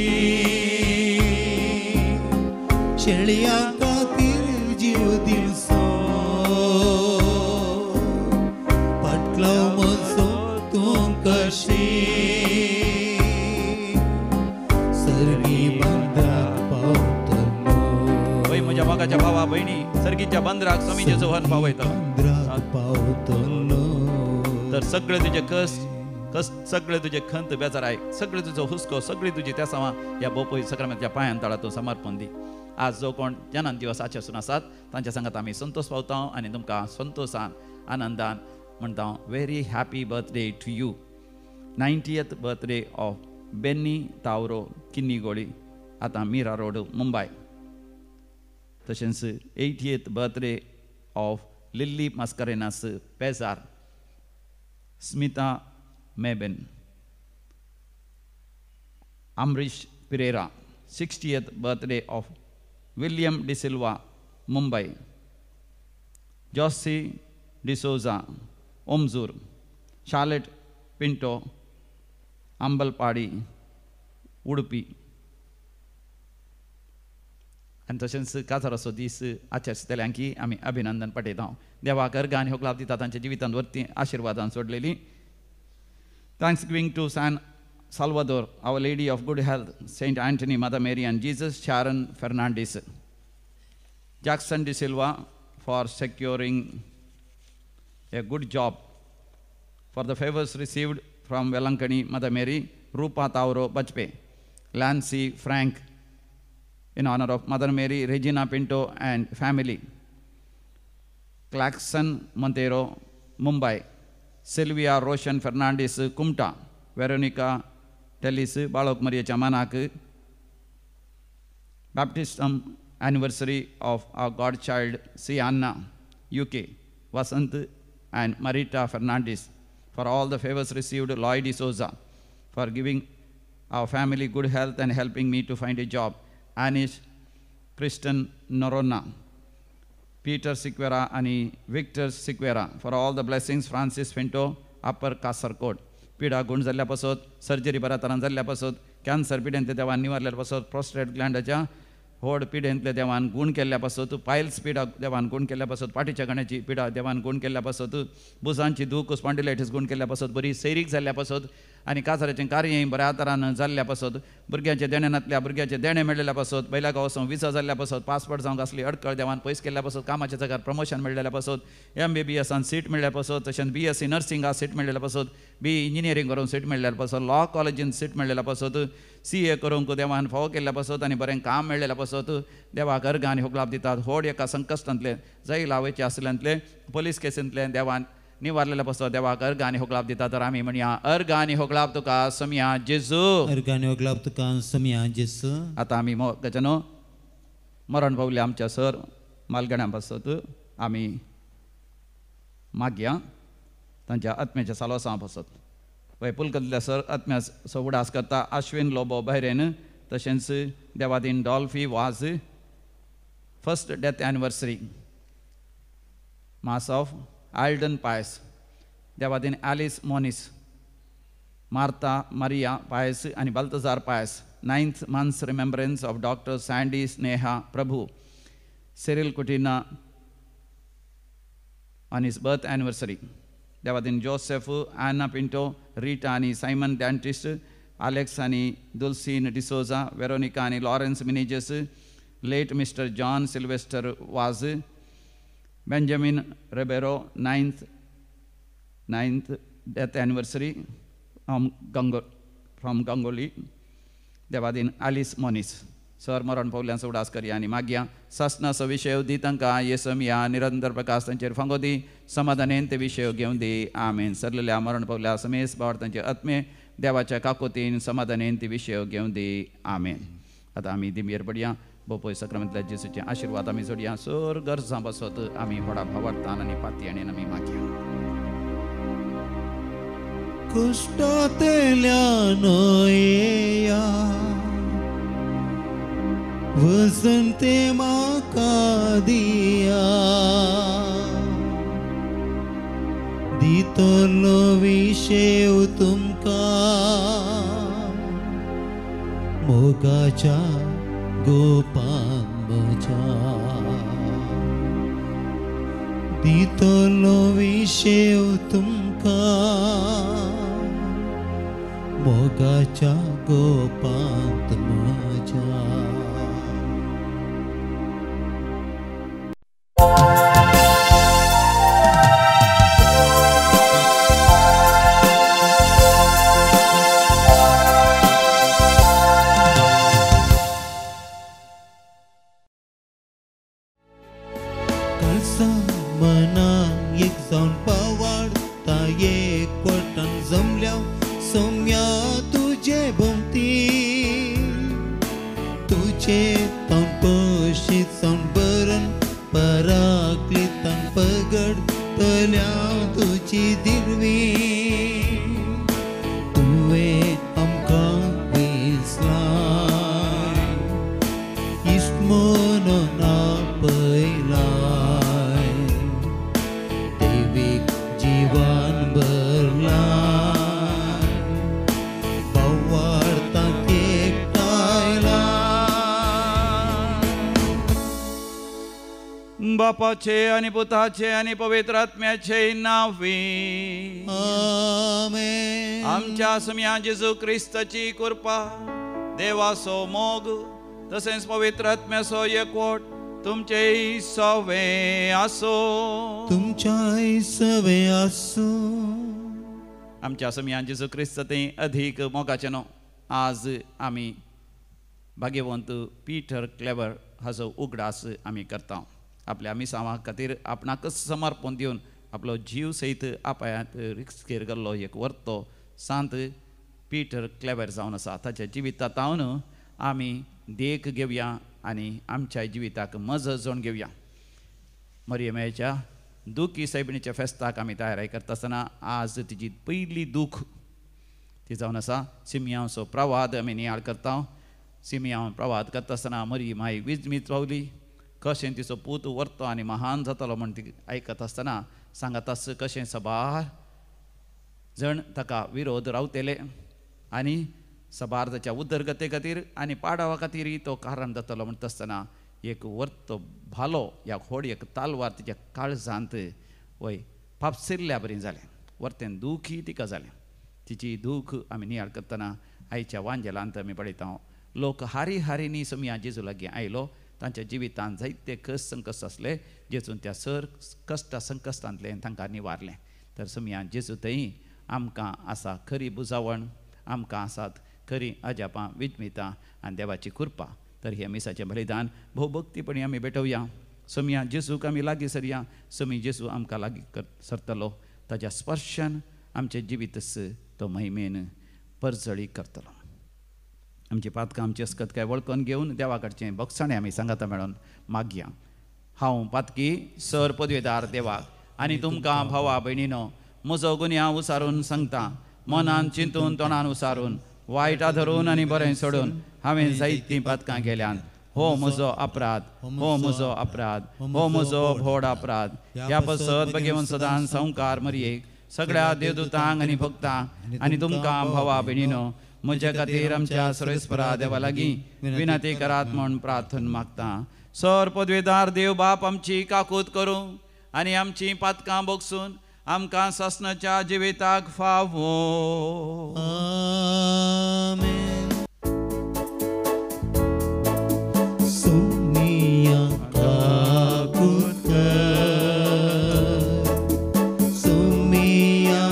शेळयां खातीर जीव दिवचो फाटलाव म्हजो तूं करशी सर्गी बंदराक पावतलो वय म्हज्या मोगाच्या भावा भयणी सर्गीच्या बंदराक सोमी जेजू व्हरून पावयतलो बंदराक पावतलो तर सगळे तुजे कष्ट सगळे तुजे खंत बेजाराय सगळे तुजो हुस्को सगळी तुजी त्यासावां ह्या बोपय सक्रामेंतच्या पांयां तळा तूं समर्पण दी आज जो कोण जनान दिवस आचेसून आसात तांच्या सांगात आमी संतोष पावता आनी तुमकां संतोषान आनंदान म्हणटा very happy birthday to you 90th birthday of Benny Tauro Kinnigoli आतां मीरा रोड मुंबय तशेंच 80th birthday of Lilly Mascarenhas Pejar Smita Maben Amrish Pereira 60th birthday of William D'Silva Mumbai Josie D'Souza Omzoor Charlotte Pinto Ambalpady Udupi आनी तशेंच काजाराचो दीस आचरतल्यांकी आमी अभिनंदन पटयता देवाक अर्घ आनी होक लाभ दिता तांच्या जिवितांत वर्ती आशिर्वादान सोडलेली thanksgiving to San Salvador, Our Lady of Good Health, Saint Anthony, Mother Mary, and Jesus, Sharon Fernandez. Jackson De Silva for securing a good job. For the favors received from Velankani, Mother Mary, Rupa Tauro Bajpe, Lancy Frank, in honor of Mother Mary, Regina Pinto and family. Claxon Montero, Mumbai, Sylvia Roshan Fernandez, Kumta, Veronica Tellis, Balok Maria Chamanak, baptism anniversary of our godchild, Sianna, UK, Vasant and Marita Fernandez. For all the favors received, Lloyd D'Souza, for giving our family good health and helping me to find a job. Anish Kristen Norona, Peter Siquera and Victor Siquera. For all the blessings, Francis Pinto, Upper Kasarkot. पिडा गुण जाल्ल्या पासत surgery बऱ्या तरान जाल्ल्या पासत cancer पिड्यांतल्या देवान निवारल्या पासत prostate ग्लँडाच्या होड पिड्यांतल्या देवान गुण केल्ल्या पासत पायल्स पिडा देवान गुण केल्ल्या पासत पाठीच्या गण्याची पिडा देवान गुण केल्ल्या पासत बुजांची दूख स्पॉन्डिलायटीस गुण केल्ल्या पासत बरी सैरीक जाल्ल्या पासत आनी काजाराचें कार्यय बऱ्या तरान जाल्ल्या पासत भुरग्यांच्या देण्यांतल्या भुरग्याचे देणे मेळिल्ल्या पासत बैला गांवचो विजा जाल्ल्या पासत पासपोर्ट जावंक आसली अडकळ देवान पयस केल्ल्या पासत कामाच्या जाग्यार प्रमोशन मेळिल्ल्या पासत MBBS सीट मेळ्ळ्या पासत तशेंच BSc नर्सिंगाक सीट मेळिल्ल्या पासत BE इंजिनियरींग करून सीट मेळिल्ल्या पासत लॉ कॉलेजीन सीट मेळिल्ल्या पासत CA करूंक देवान फावो केल्ल्या पासत आनी बरें काम मेळिल्ल्या पासत देवाक अर्घ आनी होक लाभ दितात व्हड एका संकश्टांतले जैल लावचे आसल्यांतले पुलीस केसींतले देवान निवारलेल्या पासत देवाक अर्घ आनी होक लाभ दिता तर आमी म्हणया अर्घ आनी होक लाभ तुका समया जेजू अर्घ आनी होक लाभ तुका समया जेजू आतां आमी मोगाच्यानो मरण पावले आमच्या सर मालगड्यां पासत आमी मागया तांच्या आत्म्याच्या सालोसां पासत पळय पुलकतल्या सर आत्म्याचो उडास करता अश्विन लोबो बहरेन तशेंच देवादीन Dolphy Vaz first death anniversary mass of Alden Pais देवादीन ॲलिस मोनिस मार्ता मारिया पायस आनी बाल्तजार पायस 9th month's remembrance of Dr. Sandy Sneha Prabhu Cyril Kutina on his birth anniversary. Devadin Joseph, Anna Pinto, Rita and Simon Dentist, Alex and Dulcine D'Souza, Veronica and Lawrence Meneges, late Mr. John Sylvester was Benjamin Ribeiro, 9th 9th death anniversary from Gangoli. Devadin Alice Moniz. Sir मरण पावल्यांचो उडास करया आनी मागया ससनाचो विशय दी तांकां येसम या निरंतर प्रकाश तांचेर फांगो दी समाधानेन ते विशय घेवन दी आमेन. सरलेल्या मरण पावल्या समेस बावर तांचे आत्मे देवाच्या काकोतीन समाधानेन ती विशय घेवन दी आमेन. आतां आमी दिमेर पडया बोपय सक्रामेंतल्या जेसूचे आशिर्वाद आमी जोडया. सर गरजां बसत आमी व्हडा भावार्थान आनी पातयेन आमी मागया. कुष्टांतल्यान येया वसंते म्हाका दिया दितलो विशेव तुमकां मोगाच्या गोपान म्हज्या दितलो विशेव तुमकां मोगाच्या गोपांत म्हज्या. मना एक जावन पावाडता एकवटान जमल्या सोम्या तुजे भोवती तुजे तावन पशीत जावन बरन पराक्लितान पगडतल्या तुजी दिरवी तुवें आमकां विसलाय इश्ट म्हणून आपयला जीवन भरला भावार्था एकटायला. बापाचे आनी पुताचे आनी पवित्र आत्म्याचे नावी आमेन. आमच्या सम्या जेजू क्रिस्ताची कृपा देवाचो मोग तसेच पवित्र आत्म्याचो एकवट तुमचे सवे आसो. तुमच्या सवे आसो. आमच्या सम्या जेजू क्रिस्त ते अधिक मोगाचे न्हू. आज आमी भाग्यवंत पीटर क्लेवर हाचो उगडास आमी करता. आपल्या मिसांवा खातीर आपणाकच समर्पण दिवन आपलो जीव सयत आपायांत रिस्केर गेल्लो एक वर्तो सांत पीटर क्लेवर जावन आसा. ताच्या जिवितांतावन आमी देख घेवया आनी आमच्या जिविताक मजा जोड घेवया. मरियमेच्या दुखी सैबिणीच्या फेस्ताक आमी तयारी करता आसतना आज तिची पयली दूख ती जावन आसा. सिमियांचो प्रवाद आमी नियाळ करता. सिमियांव प्रवाद करता आसतना मरियम आई विजमीत पावली. कशें तिचो पूत व्हरतो आनी महान जातालो म्हण ती आयकत आसतना सांगत आस कशें सबार जण ताका विरोध रावतेले आनी सबार ताच्या उदरगते खातीर आनी पाडावा खातीर तो कारण जातालो म्हणटा आसतना एक वर्तो भालो ह्या होडयेक तालवार तिच्या काळजांत वय पापसिल्ल्या बरी जालें. वर्तें दुखी तिका जालें. तिची दूख आमी नियाळ करतना आयच्या वांजेलांत आमी पळयता लोक हारी हारीनी सम्या जेजू लागीं आयलो. तांच्या जिवितांत जायते कश्ट संकश्ट आसले जेजून त्या सर कश्टा संकश्टांतले तांकां निवारलें. तर सम्या जेजू थंय आमकां आसा खरी बुजावण. आमकां आसात खरी अजापां विजमितां आनी देवाची कृपा. तर हे मिसाचें बलिदान भोव भक्तीपणी आमी भेटोवया. सम्या जेजूक आमी लागीं सरया. समी जेजू आमकां लागीं सरतलो. ताच्या स्पर्शान आमचें जिवीतस तो महिमेन परजळी करतलो. आमची पातकां आमची अस्कत काय वळखून घेवन देवा कडचें बक्षाणें आमी सांगाता मेळोन मागया. हांव पातकी सर पदवेदार देवाक आनी तुमकां भावा भयणीनो म्हजो गुन्यांव उसारून सांगता. मनान चिंतून तोंडान उसारून वायटा धरून आनी बरें सोडून हांवें जायतीं पातकां केल्यान. हो म्हजो अपराध. हो म्हजो अपराध. हो म्हजो व्हड अपराध. ह्या पसत भगवंत सदान संवकार मरयेक सगळ्या देवदूतांक आनी भक्तांक आनी तुमकां भावा भयणीनो म्हज्या खातीर आमच्या सर्वेस्परा देवा लागीं विनंती करात म्हूण प्रार्थना मागता. सर पदवेदार देव बाप आमची काकूत करूं आनी आमची पातकां बोगसून आमकां ससनाच्या जिविताक फावो. आमेन. सोमिया काकूत कर. सोमिया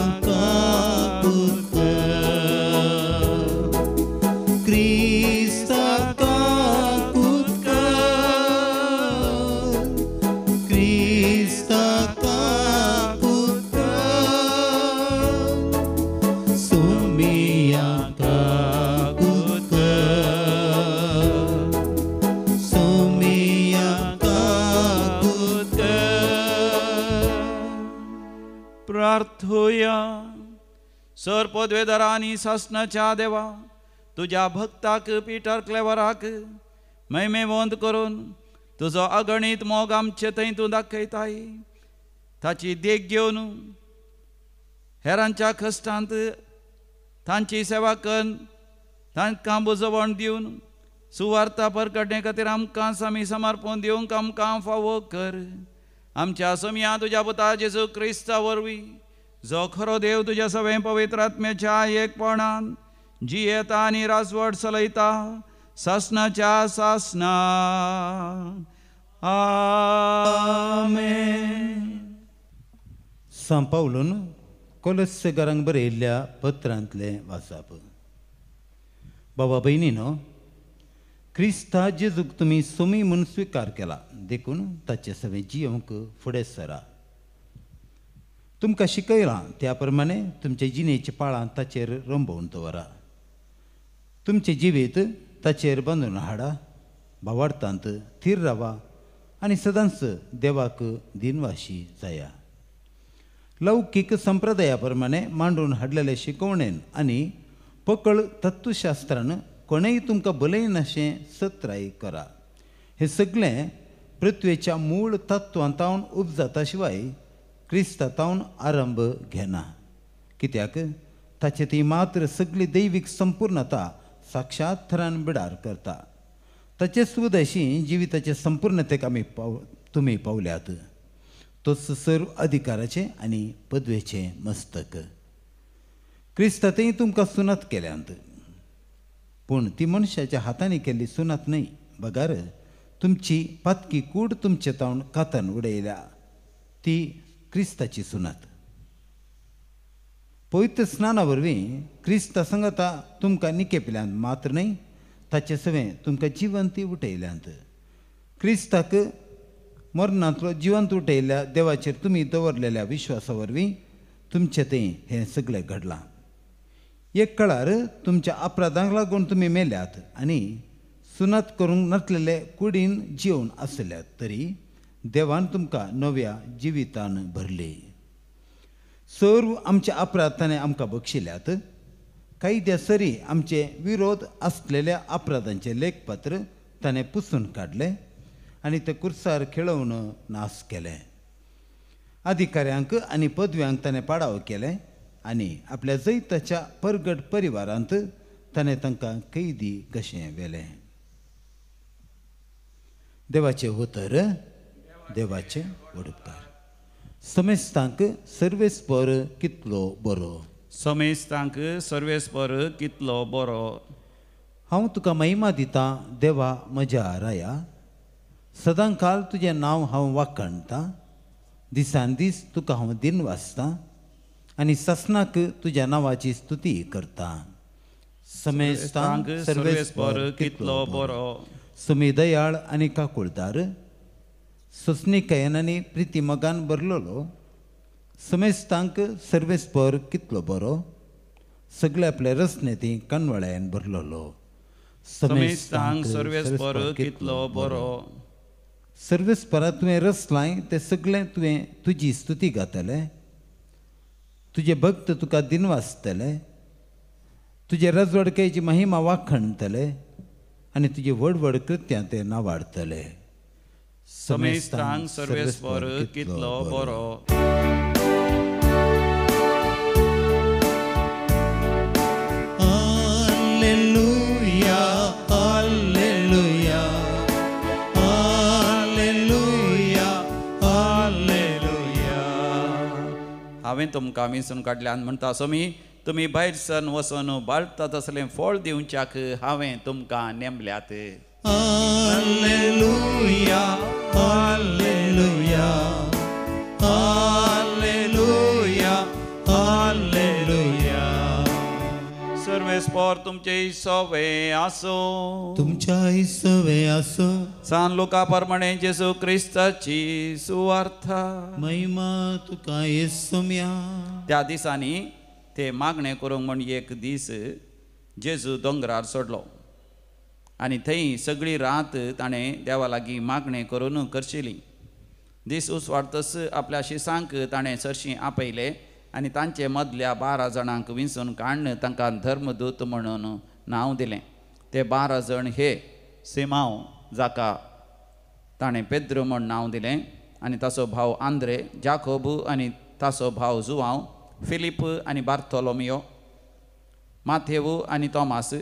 सर पदवेदारा आनी सासनाच्या देवा तुझ्या भक्ताक पिटर क्लेवराक महिमेवंत करून तुजो अगणित मोग आमचे थंय तूं दाखयताय. ताची देख घेवन हेरांच्या कश्टांत तांची सेवा करून तांकां बुजवण दिवन सुवार्ता परगटणे खातीर आमकां आमी समर्पण दिवंक आमकां फावो कर. आमच्या समिया तुज्या पुता जेजू क्रिस्ता वरवीं जो खरो देव तुज्या सवे पवित्र आत्म्याच्या एकपणान जियेता आनी राजवट चलयता सासनाच्या सासना. आमेन. सांत पावलोन कोलोस्सेकारांक बरयल्ल्या पत्रांतले वाचप. बाबा भयणीनो, क्रिस्ता जेजूक तुमी सोमी म्हूण स्विकार केला देखून ताचे सवे जियोंक फुडें सरा. तुमकां शिकयलां त्या प्रमाणे तुमच्या जिणेच्या पाळां ताचेर रंबोवन दवरा. तुमचे जिवीत ताचेर बांदून हाडा. भावार्थांत थीर रावा आनी सदांच देवाक दिनवाशी जाया. लौकीक संप्रदाया प्रमाणे मांडून हाडलेले शिकवणेन आनी पकळ तत्वशास्त्रान कोणेय तुमकां भलयन अशें सत्राय करा. हे सगळें पृथ्वेच्या मूळ तत्वांतावन उपजाता शिवाय क्रिस्तांतावन आरंभ घेना. कित्याक ताचे ती मात्र सगळी दैवीक संपूर्णता साक्षात थरान बिडार करता. ताचे सुदैशी जिविताचे संपूर्णतेक तुमी पावल्यात. तोच सर्व अधिकाराचे आनी पदवेचे मस्तक. क्रिस्तांतय तुमकां सुनात केल्यांत, पूण ती मनशाच्या हातांनी केल्ली सुनात न्हय. बगार तुमची पातकी कूड तुमचे तावन कातान उडयल्या ती क्रिस्ताची सुनात. पवित्र स्नाना वरवीं क्रिस्ता संगता तुमकां निकेपिल्यांत मात्र न्हय, ताचे सवे तुमकां जिवंत उठयल्यांत. क्रिस्ताक मरणांतलो जिवंत उठयल्ल्या देवाचेर तुमी दवरलेल्या विश्वासा वरवीं तुमचे थंय हें सगळें घडलां. एक काळार तुमच्या अपराधांक लागून तुमी मेल्यात आनी सुनात करूंक नासलेले कुडीन जिवन आसल्यात, तरी देवान तुमकां नव्या जिवितान भरले. सर्व आमच्या अपराध ताणें आमकां बक्षिल्ल्यात. कायद्या सरी आमचे विरोध आसलेल्या अपराधांचे लेखपत्र ताणें पुसून काडले आनी ते कुर्सार खेळोवन नाश केले. अधिकाऱ्यांक आनी पदव्यांक ताणें पाडाव केले आनी आपल्या जैताच्या परगट परिवारांत ताणें तांकां कैदी कशें वेलें. देवाचे उतर, देवाचे वडपकार. समेस्तांक सर्वेस्पर कितलो बरो. समेस्तांक सर्वेस्पर कितलो बरो. हांव तुका महिमा दितां देवा म्हज्या राया. सदांकाल तुजें नांव हांव वाखणटां. दिसान दीस तुका हांव दिन वाचतां आनी ससनाक तुज्या नांवाची स्तुती करतां. समेस्तांक सर्वेस्पर कितलो बरो. सुमी दयाळ आनी काकुळदार, सोसणीकायेन आनी प्रिती मोगान बरलोलो. समेस्तांक सर्वेस्पर कितलो बरो. सगळे आपले रसने ती कणवळ्यान भरलोलो. समेस्तांक सर्वेस्पर कितलो बरो. सर्वेस्परा तुवें रसलाय ते सगळें तुवें तुजी स्तुती गातले. तुजे भक्त तुका दिन वाचतले. तुजे रजवडकेची महिमा वाखणतले आनी तुजी व्हड व्हड कृत्यां ते नावाडतले. समेस्तांक सर्वेस्पर कितलो बरो. Alleluia, alleluia, alleluia, alleluia. हांवें तुमकां मिसून काडल्यान म्हणटा सोमी तुमी भायर सन वचून बाळटा तसलें फळ दिवच्याक हांवें तुमकां नेमल्यात. Alleluia, alleluia, alleluia, alleluia. सर्वेस्पर तुमचे सवे आसो. तुमच्या सवे आसो. सान लोका प्रमाणे जेजू क्रिस्ताची सुवार्ता. महिमा तुका येसुम्या. त्या दिसांनी ते मागणें करूंक म्हण एक दीस जेजू दोंगरार सोडलो आनी थंय सगळी रात ताणें देवा लागीं मागणें करून करशिल्ली. दीस उसवाडतस आपल्या शिसांक ताणें चडशीं आपयलें आनी तांचे मदल्या 12 जाणांक विंचून काडून तांकां धर्मदूत म्हणून नांव दिलें. ते 12 जण हे सिमांव, जाका ताणें पेद्र म्हूण नांव दिलें, आनी ताचो भाव आंद्रे, जाकोब आनी ताचो भाव जुवांव, फिलीप आनी बार्थोलोमियो, माथेव आनी तोमास,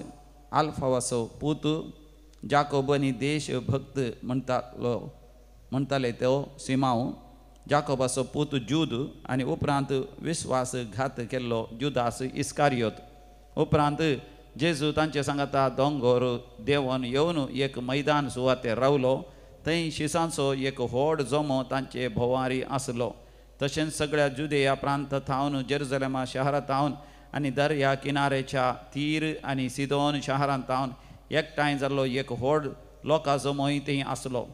आल्फावाचो पूत, जाकोब आनी देशभक्त म्हणटाले तो सिमांव, जाकोबाचो पूत जूद आनी उपरांत विस्वासघात केल्लो जुदास इस्कारियोत. उपरांत जेजू तांचे सांगाता दोंगर देंवन येवन एक मैदान सुवातेर रावलो. थंय शिसांचो एक व्हड जोमो तांचे भोंवारी आसलो. तशेंच सगळ्या जुदेया प्रांतांत जेरुसलेमा शारांत आनी दर्या किनाऱ्याच्या तीर आनी सिदोन शारांत एकठांय जाल्लो एक व्हड लोकां जोमोय थंय आसलो.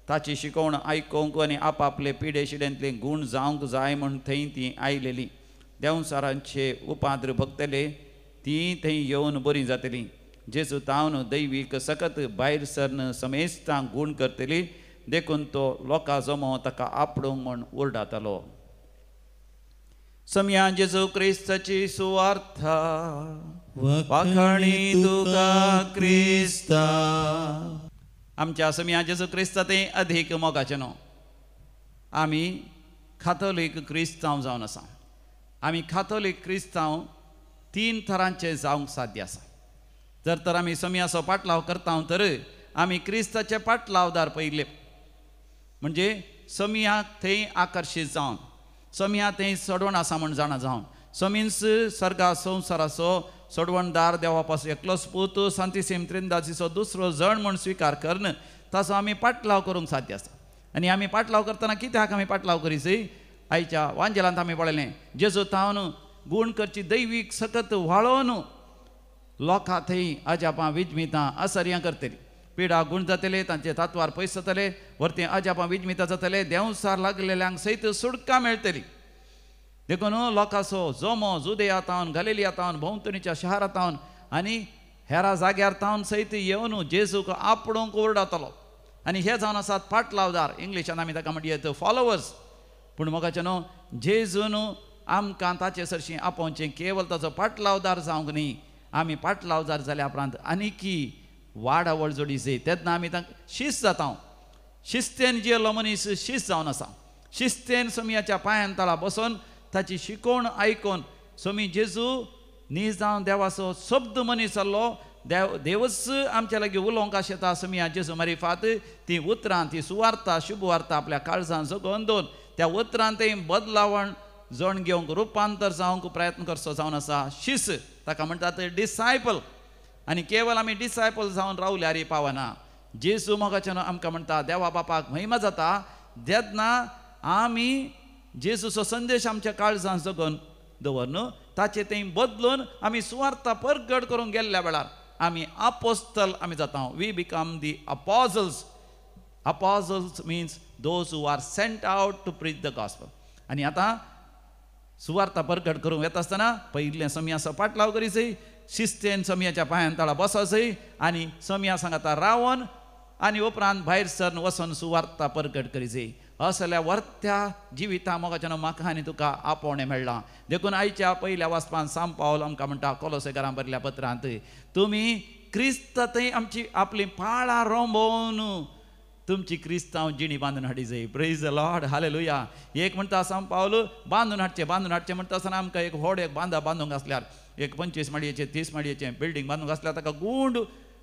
ताची शिकवण आयकूंक आनी आपआपले पिडे शिडेंतले गूण जावंक जाय म्हूण थंय ती आयलेली. देंवसारांचे उपाद्र भोगतले ती थंय येवन बरी जातली. जेजू तावन दैवीक सकत भायर सरन समेस्तांक गूण करतली. देखून तो लोकां जमो ताका आपणूंक म्हूण ओरडातलो. सम्या जेजू क्रिस्ताची सुवार्थ वाखाणी तुका क्रिस्ता. आमच्या सम्या जेजू क्रिस्ता तें अधिक मोगाचें न्हू. आमी काथोलीक क्रिस्तांव जावन आसा. आमी काथोलीक क्रिस्तांव 3 तरांचे जावंक साध्य आसा. जर तर आमी सम्याचो पाटलाव करता तर आमी क्रिस्ताचे पाटलावदार पयले. म्हणजे सम्याक थंय आकर्शीत जावन, सम्या थंय सोडवण आसा म्हूण जाणा जावन, समीन्स सर्गा संवसाराचो सोडवणदार देवापासून एकलोच पूत सांतीसीम त्रिंदाजीचो दुसरो जण म्हूण स्विकार करन ताचो आमी पाटलाव करूंक साध्य आसा. आनी आमी पाटलाव करतना कित्याक आमी पाटलाव करीचय? आयच्या वांजेलांत आमी पळयलें जेजू तावन गूण करची दैवीक सकत व्हाळोवन लोकां थंय अजापां विजमितां आसर्यां करतलीं. पिडा गूण जातले, तांचे तात्वार पयस जातले, व्हरतें अजापां विजमितां जातले, देंवसार लागलेल्यांक सयत सुटका मेळटली. देखून लोकांचो जोमो जुदेयांतावन, गलिलियांतावन, भोंवतणीच्या शारांतावन आनी हेरा जाग्यार तावन सयत येवन जेजूक आपणूंक ओरडातलो. आनी हे जावन आसात पाटलावदार. इंग्लिशान आमी ताका म्हणटात फॉलोवर्स. पूण मोगाचें न्हू, जेजून आमकां ताचे सरशीं आपोवचें, केवल ताचो पाटलावदार जावंक न्ही. आमी पाटलावदार जाल्या उपरांत आनीकी वाडावळ जोडी जाय. तेन्ना आमी तांकां शिस्त जाता. शिस्तेन जियेल्लो मनीस शिस्त जावन आसा. शिस्तेन सम्याच्या पांयां तळा बसून ताची शिकवण आयकून स्वामी जेजू न्ही जावन देवाचो शब्द मनीस जाल्लो. देवच आमच्या लागीं उलोवंक आशेता. सम्या जेजू मारिफात ती उतरां, ती सुवार्ता, शुभवार्ता आपल्या काळजांत जगोवन दवरून त्या उतरांत थंय बदलावण जण घेवंक, रुपांतर जावंक प्रयत्न करचो जावन आसा. शिस्त ताका म्हणटात डिसायपल. आनी केवल आमी डिसायपल जावन रावल्यार पावना. जेजू मोगाचें आमकां म्हणटा देवा बापाक महिमा जाता जेन्ना आमी जेजूचो संदेश आमच्या काळजांत जगोवन दवरन ताचे थंय बदलून आमी सुवार्ता परगट करूंक गेल्ल्या वेळार आमी अपोस्तल आमी जाता. We become the apostles. Apostles means those who are sent out to preach the gospel. आनी आतां सुवार्ता परगट करूंक येता आसतना पयलें सम्याचो पाटलाव करीचय, शिस्तेन सम्याच्या पांयां तळा बसोचय आनी सम्या सांगाता रावन आनी उपरांत भायर सरन वचून सुवार्ता परगट करीचय. असल्या वर्त्या जिविता मोगाचें म्हाका आनी तुका आपोवणें मेळ्ळां. देखून आयच्या पयल्या वाचपान सांब पावल आमकां म्हणटा कोलोसेकारां बरयल्या पत्रांत, तुमी क्रिस्त थंय आमची आपली पाळां रोंबोवन तुमची क्रिस्तांव जिणी बांदून हाडी जाय. Praise the Lord, hallelujah. एक म्हणटा सांब पावल बांदून हाडचें म्हणटा आसतना आमकां एक व्हड एक बांदा बांदूंक आसल्यार एक 25 माडयेचें 30 माडयेचें बिल्डींग बांदूंक आसल्यार ताका गूंड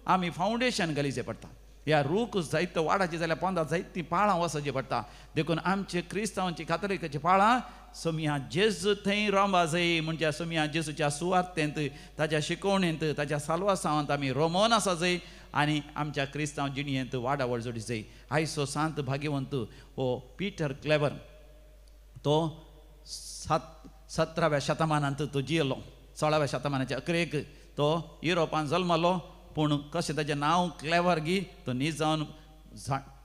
आमी फावंडेशन घालीचें पडटा. ह्या रूख जायत वाडाची जाल्यार पोंदा जायतीं पाळां वचचीं पडटा. देखून आमचे क्रिस्तांवांची कातोलिकाची पाळां सम्या जेजू थंय रोंबा जाय. म्हणजे सम्या जेजूच्या सुवार्तेंत, ताच्या शिकवणेंत, ताच्या साल्वासांत आमी रोमोन आसा जाय आनी आमच्या क्रिस्तांव जिणयेंत वाडावळ जोडी जाय. आयचो सांत भाग्यवंत हो पीटर क्लेवर तो 17व्या शतमानांत तो जियेलो. 16व्या शतमानाच्या अकरेक तो युरोपांत जल्मलो. पूण कशें ताचें नांव क्लेवर गी तो न्ही जावन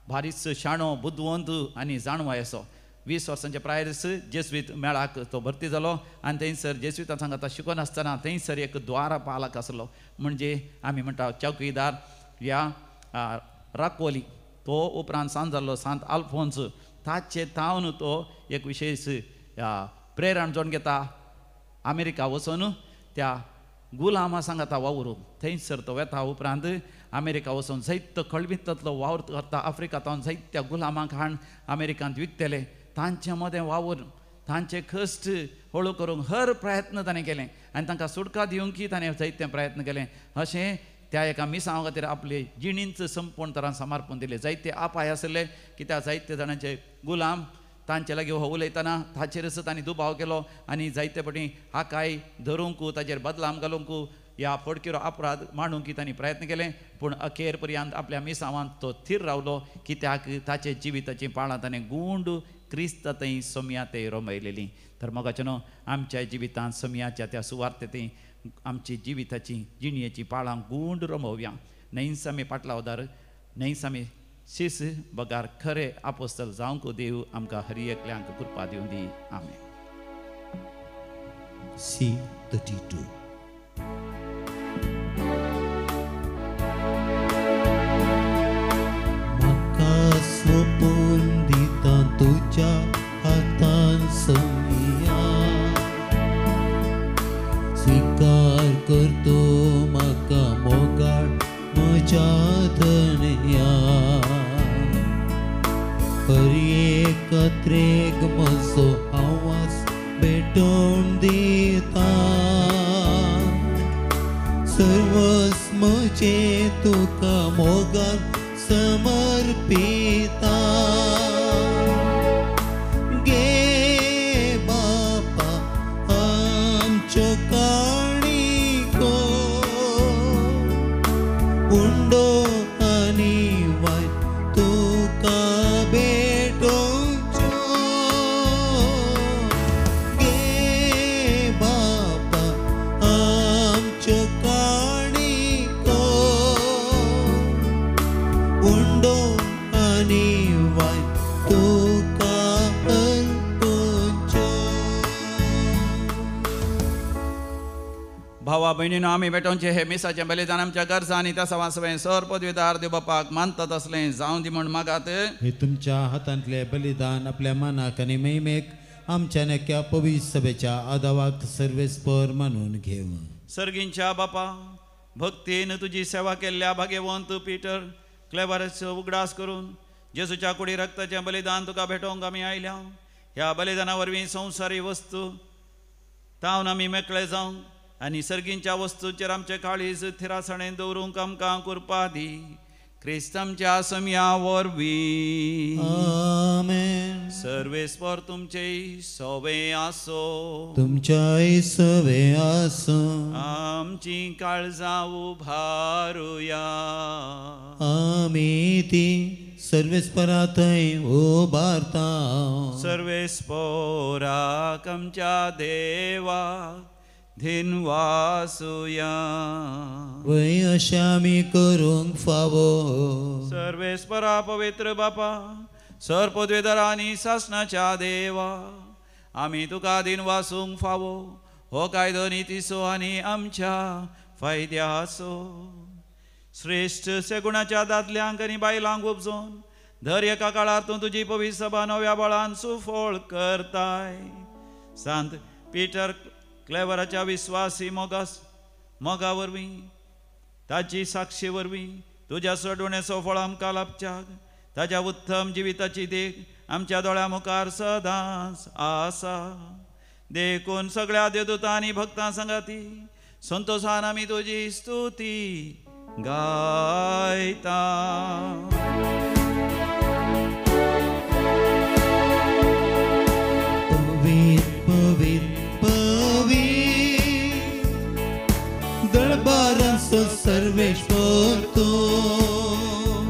भारीच शाणो, बुद्धवंत आनी जाणवाय असो. 20 वर्सांच्या प्रायस जेसवीत मेळाक तो भरती जालो आनी थंयसर जेसवीतां सांगता शिकोवन आसतना थंयसर एक द्वारपालक आसलो. म्हणजे आमी म्हणटा चौकीदार ह्या राकोली. तो उपरांत सांत जाल्लो सांत आल्फोन्स ताचे तावन तो एक विशेश प्रेरण जावन घेता अमेरिका वचून त्या गुलामा सांगाता वावरूंक थंयसर तो वेता उपरांत अमेरिका वचून जायतो कळबितांतलो वावर करता आफ्रिकांत जायत्या गुलामांक हाडून अमेरिकांत विकतेले तांचे मदें वावर तांचे कश्ट हळू करूंक हर प्रयत्न ताणें केले आनी तांकां सुटका दिवंकय ताणें जायते प्रयत्न केले अशें त्या एका मिसांवा खातीर आपले जिणींच संपूर्ण तरान समर्पण दिले जायते अपाय आसले कित्याक जायते जाणांचे गुलाम तांचे लागीं हो उलयतना ताचेरच तांणी दुबाव केलो आनी जायते फावटी हाकाय धरूंक ताचेर बदलाम घालूंक ह्या फडकिरो अपराध मांडूंक तांणी प्रयत्न केले पूण अखेर पर्यंत आपल्या मिसांवांत तो थीर रावलो कित्याक ताचे जिविताची पाळां ताणें गूंड क्रिस्त थंय सोम्या थंय रमयलेली तर मोगाचेनो आमच्या जिवितांत सोम्याच्या त्या सुवार्थेंत आमची जिविताची जिणयेची पाळां गूंड रमोवया नैस आमी पाटलावदार नैस आमी शिस बगार खरे आपोस्तल जावंक देव आमकां हरी एकल्यांक कृपा दिवन दी आमेन. C32 म्हाका सोपून दिता तुज्या हातान सोमिया स्वीकार करतो म्हाका मोगाळ म्हज्या धन्या हरी एकत्रेक म्हजो आवाज भेटोवन दिता सर्वस म्हजे तुका मोगान समर्पिता गे बापा आमच्यो काणिको उंडो आनी वायट तुका भेटोवच्यो गे बापा आमच्यो काणिको उंडो आनी वायट तुका अर्पोवच्यो. भावा भयणीनो आमी भेटोवचे हे मिसाचें बलिदान आमच्या गरजा आनी त्या सवा सगळें सर पदवीदार देव बापाक मानतात असलें जावं दी म्हण मागात. हे तुमच्या हातांतले बलिदान आपल्या मनाक आनी मैमेक आमच्या नक्या पवित्र सभेच्या आदावाक सर्वेस्पर मानून घेव. सर्गींच्या बापा भक्तीन तुजी सेवा केल्ल्या भाग्यवंत पिटर क्लेवराचो उगडास करून जेजूच्या कुडी रक्ताचें बलिदान तुका भेटोवंक आमी आयल्या. ह्या बलिदाना वरवीं संवसारी वस्तू तावन आमी मेकळे जावंक आनी सर्गींच्या वस्तूचेर आमचे काळीज थिरासणें दवरूंक आमकां कृपा दी. क्रिस्त आमच्या सोम्या वरवीं आमेन. सर्वेस्पर तुमचे सवे आसो. तुमच्याय सवे आसो. आमची काळजां उभारुया. आमी ती सर्वेस्परा थंय उबारता. सर्वेस्पराक आमच्या देवाक धिनवासुया. वय अशें आमी करूंक फावो. सर्वेस्परा पवित्र बापा सर पदवीधरा आनी शासनाच्या देवा आमी तुका दिनवासूंक फावो. हो कायदो नितीसो आनी आमच्या फायद्याचो. श्रेष्ठ सेगुणाच्या दादल्यांक आनी बायलांक उपजोवन धर एका काळार तूं तुजी पवित्र सभा नव्या बळान सुफोळ करताय. सांत पिटर क्लेवराच्या विश्वासी मोगा वरवीं ताची साक्षी वरवीं तुज्या सडवणेचो फळ आमकां लाभच्याक ताच्या उत्तम जिविताची देख आमच्या दोळ्या मुखार सदांच आसा. देखून सगळ्या देवदूतां आनी भक्तां संगाती संतोषान आमी तुजी स्तुती गायता. दरबारांचो सर्वेश्वर तूं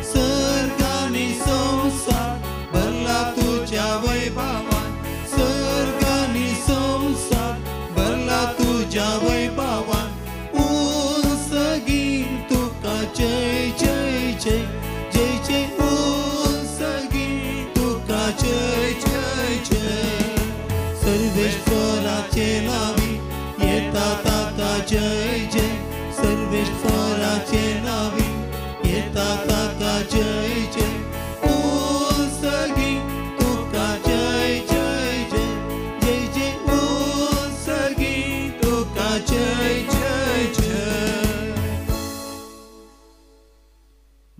सर्गानी संसार भरला तुज्या वैभवान. सर्गानी संसार भरला तुज्या वैभवान. उंच गीत तुका जय जय जय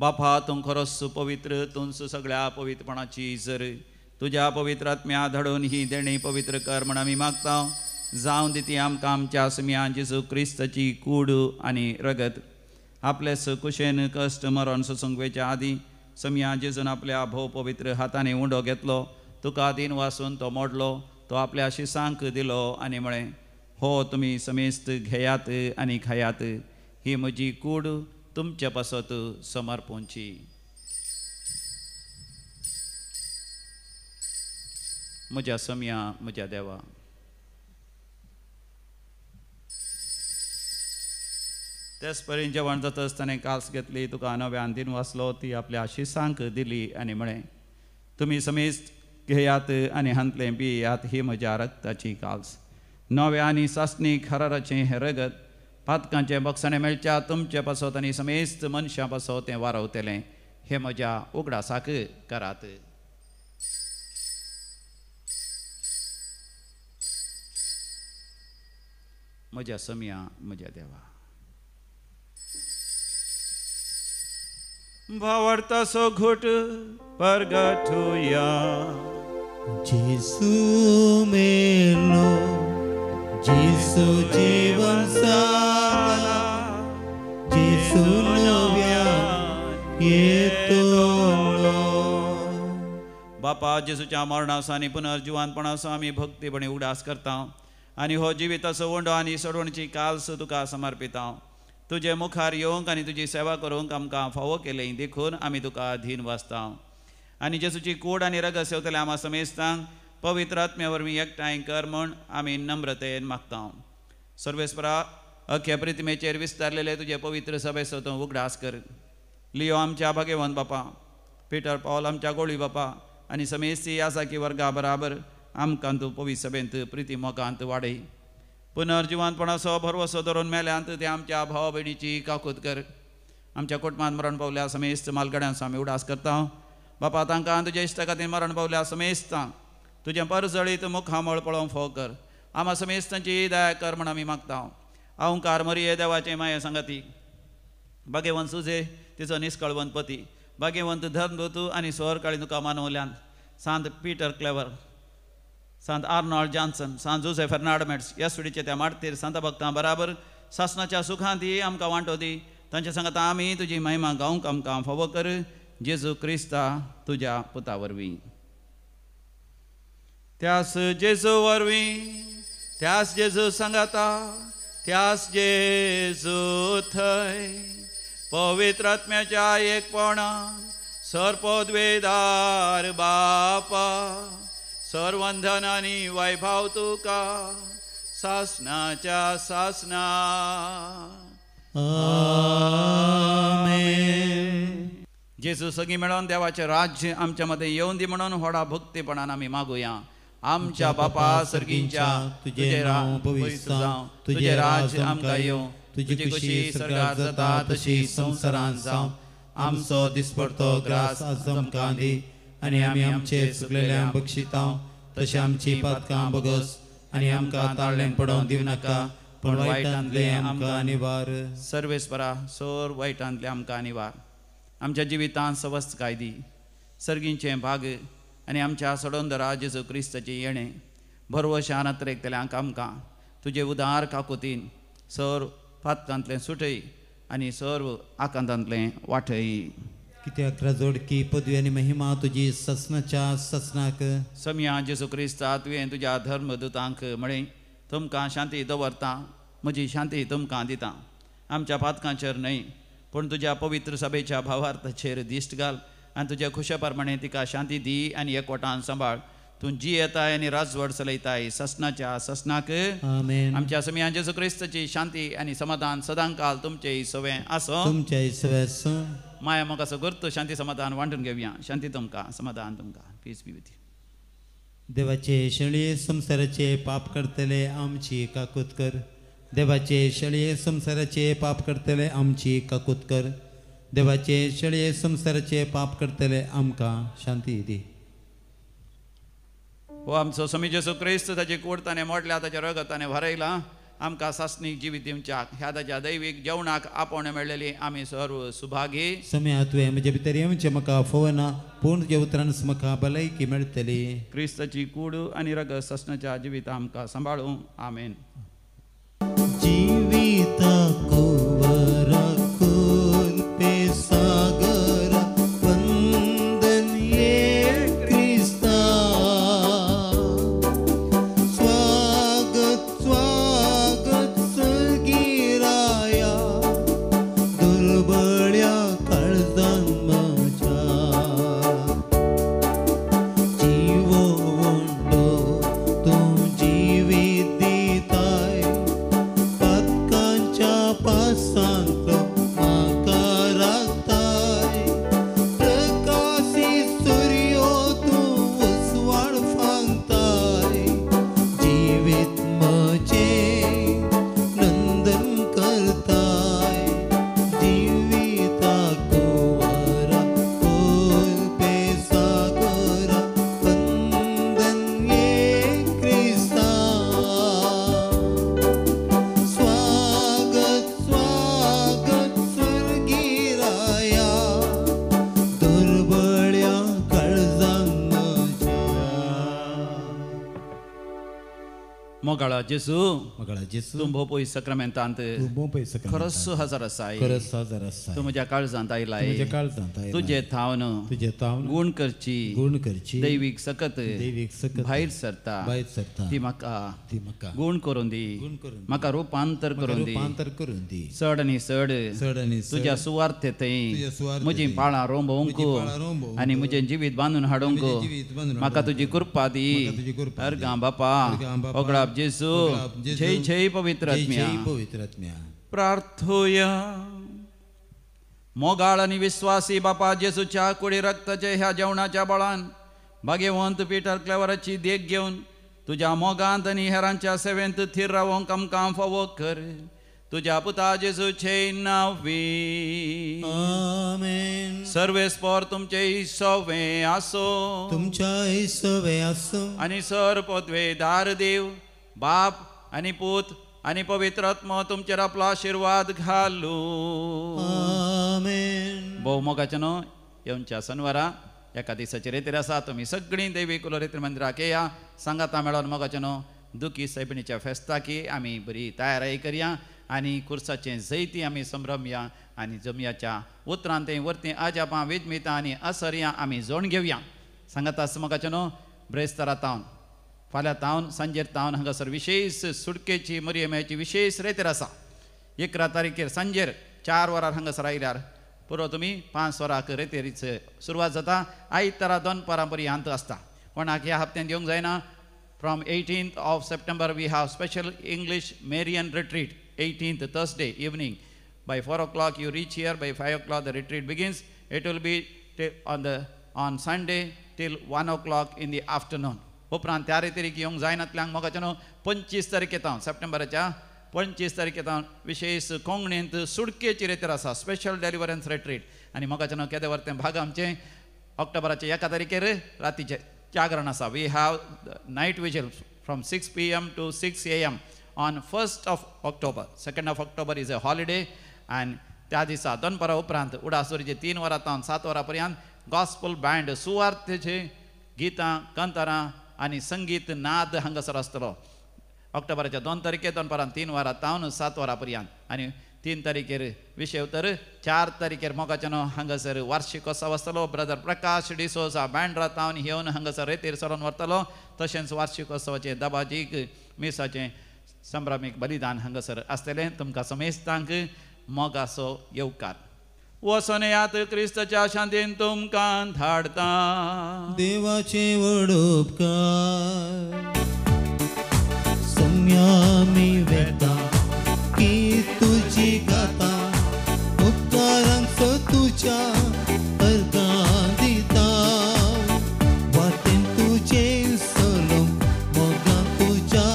बापा तूं खरोच पवित्र, तूंच सगळ्या पवित्रपणाची झर. तुज्या पवित्र आत्म्या धाडून ही देणी पवित्र कर म्हण आमी मागता. जावं दिती आमकां आमच्या समिया जेजू क्रिस्ताची कूड आनी रगत. आपलेच कुशेन कश्ट मरण सुसंगवेच्या आदी समिया जेजून आपल्या भोव पवित्र हातांनी उंडो घेतलो. तुका दिन वासून तो मोडलो, तो आपल्या शिसांक दिलो आनी म्हळें, हो तुमी समेस्त घेयात आनी खायात. ही म्हजी कूड तुमचे पासत समर्पूंची. म्हज्या समिया म्हज्या देवा. तेच परीन जेवण जाता आसतना काल्स घेतली, तुका नव्यान दिन वाचलो, ती आपल्या शिसांक दिली आनी म्हळें, तुमी समेस्त घेयात आनी हांतले पियात. ही म्हज्या रक्ताची काल्स, नव्या आनी सासणीक हराराचें हें रगत. पातकांचे बक्षणे मेळच्या तुमचे पासत आनी समेस्त मनशां पासत तें वारवतलें. हे म्हज्या उगडासाक करात. म्हज्या समिया म्हज्या देवा. भावार्थाचो घोट परगटुया. जेसू मेलो, जेसू जीवन साला, जेसू नव्यान येतलो. बापा जेजूच्या मरणाचो आनी पुनर्जिवानपणाचो आमी भक्तीपणी उगडास करता आनी हो जिविताचो वंडो आनी सोडवणीची काल्स तुका समर्पिता. तुजे मुखार येवंक आनी तुजी सेवा करूंक आमकां फावो केलें देखून आमी तुका अधीन वाचता. आनी जेजूची कूड आनी रगत सेवतले आमा समेस्तांक पवित्र आत्म्या वरवीं एकठांय कर म्हूण आमी नम्रतेन मागता. सर्वेस्परा अख्खे प्रितिमेचेर विस्तारलेले तुजे पवित्र सभेचो तूं उगडास कर. लियो आमच्या भाग्यवंत बापा, पिटर पॉल आमच्या गोळी बापा आनी समेस्ती यासाकी वर्गा बराबर आमकां तूं पवित्र सभेंत प्रिती मोगांत वाडय. पुनर्जिवानपणाचो भरवसो धरून मेल्यांत ते आमच्या भावा भयणीची काकूत कर. आमच्या कुटुंबांत मरण पावल्या समेस्त मालगड्यांचो आमी उडास करता. बापा तांकां तुज्या इश्टा खातीर मरण पावल्या समेस्तांक तुजें परजळीत मुखामळ पळोवंक फोव कर. आमा समेस्तांची दया कर म्हण आमी मागता. अहंकार मरिये देवाचे माये संगती, भाग्यवंत सुजे तिचो निश्कळवंत पती, भाग्यवंत धर्मदूत आनी स्वर काळी तुका मानवल्यान सांत पीटर क्लेवर, सांत आर्नॉल्ड जॉन्सन, सांत जोसेफ फेर्नांडमेट्स येसुडीचे त्या माडतेर सांता भक्तां बराबर सासणाच्या सुखांत दी आमकां वांटो दी. तांच्या सांगात आमी तुजी महिमा गावंक आमकां फावो कर. जेजू क्रिस्ता तुज्या पुता वरवीं. त्यास जेजू वरवीं, त्यास जेजू सांगाता, त्यास जेजू थंय पवित्र आत्म्याच्या एकपणान सर्पोद्वेदार बापा सर्वंधन आनी वैभव तुका सासणाच्या सासणा. आमेन. जेजू सगळीं मेळोन देवाचें राज्य आमच्या मदें येवन दी म्हणून व्हडा भक्तीपणान आमी मागुया. आमच्या बापा सर्गींच्या तुजें नांव पवित्र जावं, तुजें राज्य आमकां येवं, तुजी खुशी स्वर्गांत जाता तशी संवसारांत जावं. आमचो दिसपडतो ग्रास आज आमकां दी आनी आमी आमचे चुकलेल्यांक बक्षिता तशी आमची पातकां बोगस आनी आमकां ताळ्ळें पडोवंक दिवं नाका, पण वायटांतले आमकां निवार. सर्वेस्परा सोर वायटांतले आमकां निवार. आमच्या जिवितांत सवस्थकाय दी. सर्गींचे भाग आनी आमच्या सडोंदरा जेजू क्रिस्ताची येणें भरवशान अत्रेकतल्यांक आमकां तुजे उदार काकुतीन सर पातकांतलें सुटय आनी सर्व आकांतांतलें वाटय. कित्याक राजोडकी पदवी आनी महिमा तुजी ससनाच्या ससनाक. समिया जेजू क्रिस्ता तुवें तुज्या धर्मदुतांक म्हळें, तुमकां शांती दवरता, म्हजी शांती तुमकां दिता. आमच्या पातकांचेर न्हय पूण तुज्या पवित्र सभेच्या भावार्थाचेर दिश्ट घाल आनी तुज्या खुशे प्रमाणे तिका शांती दी आनी एकवटान सांबाळ. तूं जी येताय आनी राजवड चलयताय ससनाच्या ससनाक. आमेन. आमच्या समिया जेजू क्रिस्ताची शांती आनी समाधान सदांकाल तुमचे सवें आसो. तुमच्या इसव्यास माया मोगाचो गुर्त शांती समाधान वांटून घेवया. शांती तुमकां, समाधान तुमकां. Peace be with you. देवाचे शळये संसाराचे पाप करतले आमची काकूत कर. देवाचे शळये संसाराचे पाप करतले आमची काकूत कर. देवाचे शळये संसाराचे पाप करतले आमकां शांती दी. हो आमचो समी जेजू क्रिस्त ताची कूड ताणें मोडल्या, ताच्या रगत ताणें भरयला आमकां सासणीक जिवीत दिवच्याक ह्या ताच्या दैवीक जेवणाक आपोवणे मेळलेली आमी सर्व सुभागी समय तुवें म्हजे भितर येवचें म्हाका फोवना पूर्ण जेवत्रानच म्हाका भलायकी मेळटली. क्रिस्ताची कूड आनी रगत सासणाच्या जिवीत आमकां सांबाळूं. आमेन. जिविताक वराकून पेसागर वंदन ये क्रिस्ता. स्वागत स्वागत सगीराया दुर्बळ्या काळजान म्हज्या. जिवो वंडो तूं जिवीत दिताय पातकांच्या पासांतलो म्हाका राखताय. प्रकाशी सूर्यो तूं उसवाड फांगताय. जिवीत म्हजें नंदन करताय. जिविताक वरा खोल पेसागरा वंदन ये क्रिस्ता. स्वागत स्वागत स्वर्गीराया दुर्बळ्या काळजान म्हज्या. मोगाळा जेसू म्हाका जेसू तूं भोव पयस सक्रामेंतांत तूं भोव पयस खरोच हजर आसाय. खरंच हजार आसाय. तूं म्हज्या काळजांत आयलाय. तुझ्या काळजांत आयलाय. तुजे थावन तुझे तावन गुण करची गुण करची दैवीक सकत दैवीक सकत भायर सरता भायर सरता ती म्हाका ती म्हाका गुण करून दी. गुण करून दी. म्हाका रूपांतर करून दी. रूपांतर करून दी. चड आनी चड चड आनी चड तुज्या सुवार्थे तुज्या सुवार्थेंत म्हजी पाळां रोंबोवंक म्हजीं पाळां रोंबोवंक आनी म्हजें जिवीत बांदून हाडूंक म्हजें जिवीत बांदून म्हाका हाडूंक तुजी कृपा दी. म्हाका तुजी कृपा दी. अर्गां बापा अर्गां बापा. ओगळाप जेसू ओगळाप जेसू. जय जय पवित्र जय आत्म्या. जय पवित्र आत्म्या. प्रार्थोया. मोगाळ आनी विश्वासी बापा जेसूच्या कुडी रक्ताचे ह्या जेवणाच्या बळान भाग्यवंत पिटर क्लेवराची देख घेवन तुज्या मोगांत आनी हेरांच्या सेवेंत थीर रावंक आमकां फावो कर. तुज्या पुता जेसूचे नांवी. आमेन. सर्वेस्पोर तुमचे सवे आसो तुमच्या सवे आसूं आनी सर पोतवेदार देव बाप आनी पूत आनी पवित्र आत्मा तुमचेर आपलो आशिर्वाद घालू. आमेन. भोव मोगाचे न्हू येवच्या शनिवारा एका दिसाची रेतीर आसा. तुमी सगळीं दैवीक रेतीर मंदिराक येया. सांगाता मेळोन मोगाचे न्हू दुखी सैबिणीच्या फेस्ताकी आमी बरी तयारी करया आनी कुर्साचें जैती आमी संभ्रमया आनी जमयाच्या उतरांत वर्ती अजापां विजमितां आनी असरया आमी जोड घेवया. सांगाता मोगाचे न्हू ब्रेस्तारा तावन फाल्यां तावन सांजेर तावन हांगासर विशेष सुडकेची मरियमेची विशेष रेतीर आसा. 11 तारीखेर सांजेर 4 वरार हांगासर आयल्यार पुरो तुमी 5 वरांक रेतीरीच सुरवात जाता. आयतारा दनपारां पर्यंत आसता. कोणाक ह्या हप्त्यान येवंक जायना. From 18th of September we have special English Marian retreat. 18th Thursday evening by 4 o'clock you reach here. By 5 o'clock the retreat begins. It will be on Sunday till 1 o'clock in the afternoon. उपरांत त्या रेतीरीक येवंक जायनातल्यांक मोगाचे न्हू 25 तारखेतावन सप्टेंबराच्या 25 तारखेतावन विशेष कोंकणींत सुडकेची रेतीर आसा. Special डेलिव्हरन्स रेट्रीट आनी मोगाचे न्हू केदें वर्तें भाग आमचें ऑक्टोबराचे 1 तारखेर रातीचें जागरण आसा. We have night vigil from 6 PM to 6 AM on 1st of October. 2nd of October is a holiday and त्या दिसा दनपारा उपरांत उडासुरीचे 3 वरां तावन 7 वरां पर्यंत गॉस्पल बँड सुवार्थेचे गितां कांतारां आनी संगीत नाद हांगासर आसतलो. ऑक्टोबराच्या 2 तारखेर दनपारां 3 वरां तावन 7 वरां पर्यंत आनी 3 तारखेर विशय उतर 4 तारखेर मोगाचे न्हू हांगासर वार्षिकोत्सव आसतलो. ब्रदर प्रकाश डिसोजा बँड रातावन येवन हांगासर रेतीर सरोन व्हरतलो. तशेंच वार्षिकोत्सवाचे दबाजीक मिसाचें संभ्रमीक बलिदान हांगासर आसतलें. तुमकां समेस्तांक मोगाचो येवकार. वचून येयात क्रिस्ताच्या शांतीन तुमकां धाडटा. देवाचे वडोपकार सम्यामी वेता की तुजी गाता उपकारांचो तुज्या अर्गां दिता. वाटेन तुजे सलोम मोगां तुज्या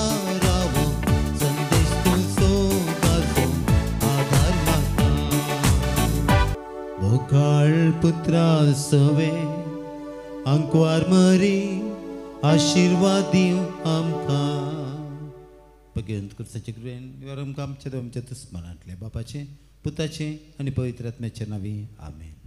रावो संदेश तुजो गाजो आधार म्हाका. मोगाळ पुत्रा सवे अंकवार मरी आशीर्वाद दिव आमकां. घेवन कृष्णाचे कृपेन आमच्या स्मरणांतले बापाचे पुताचे आनी पवित्र आत्म्याचे नांवी आमेन.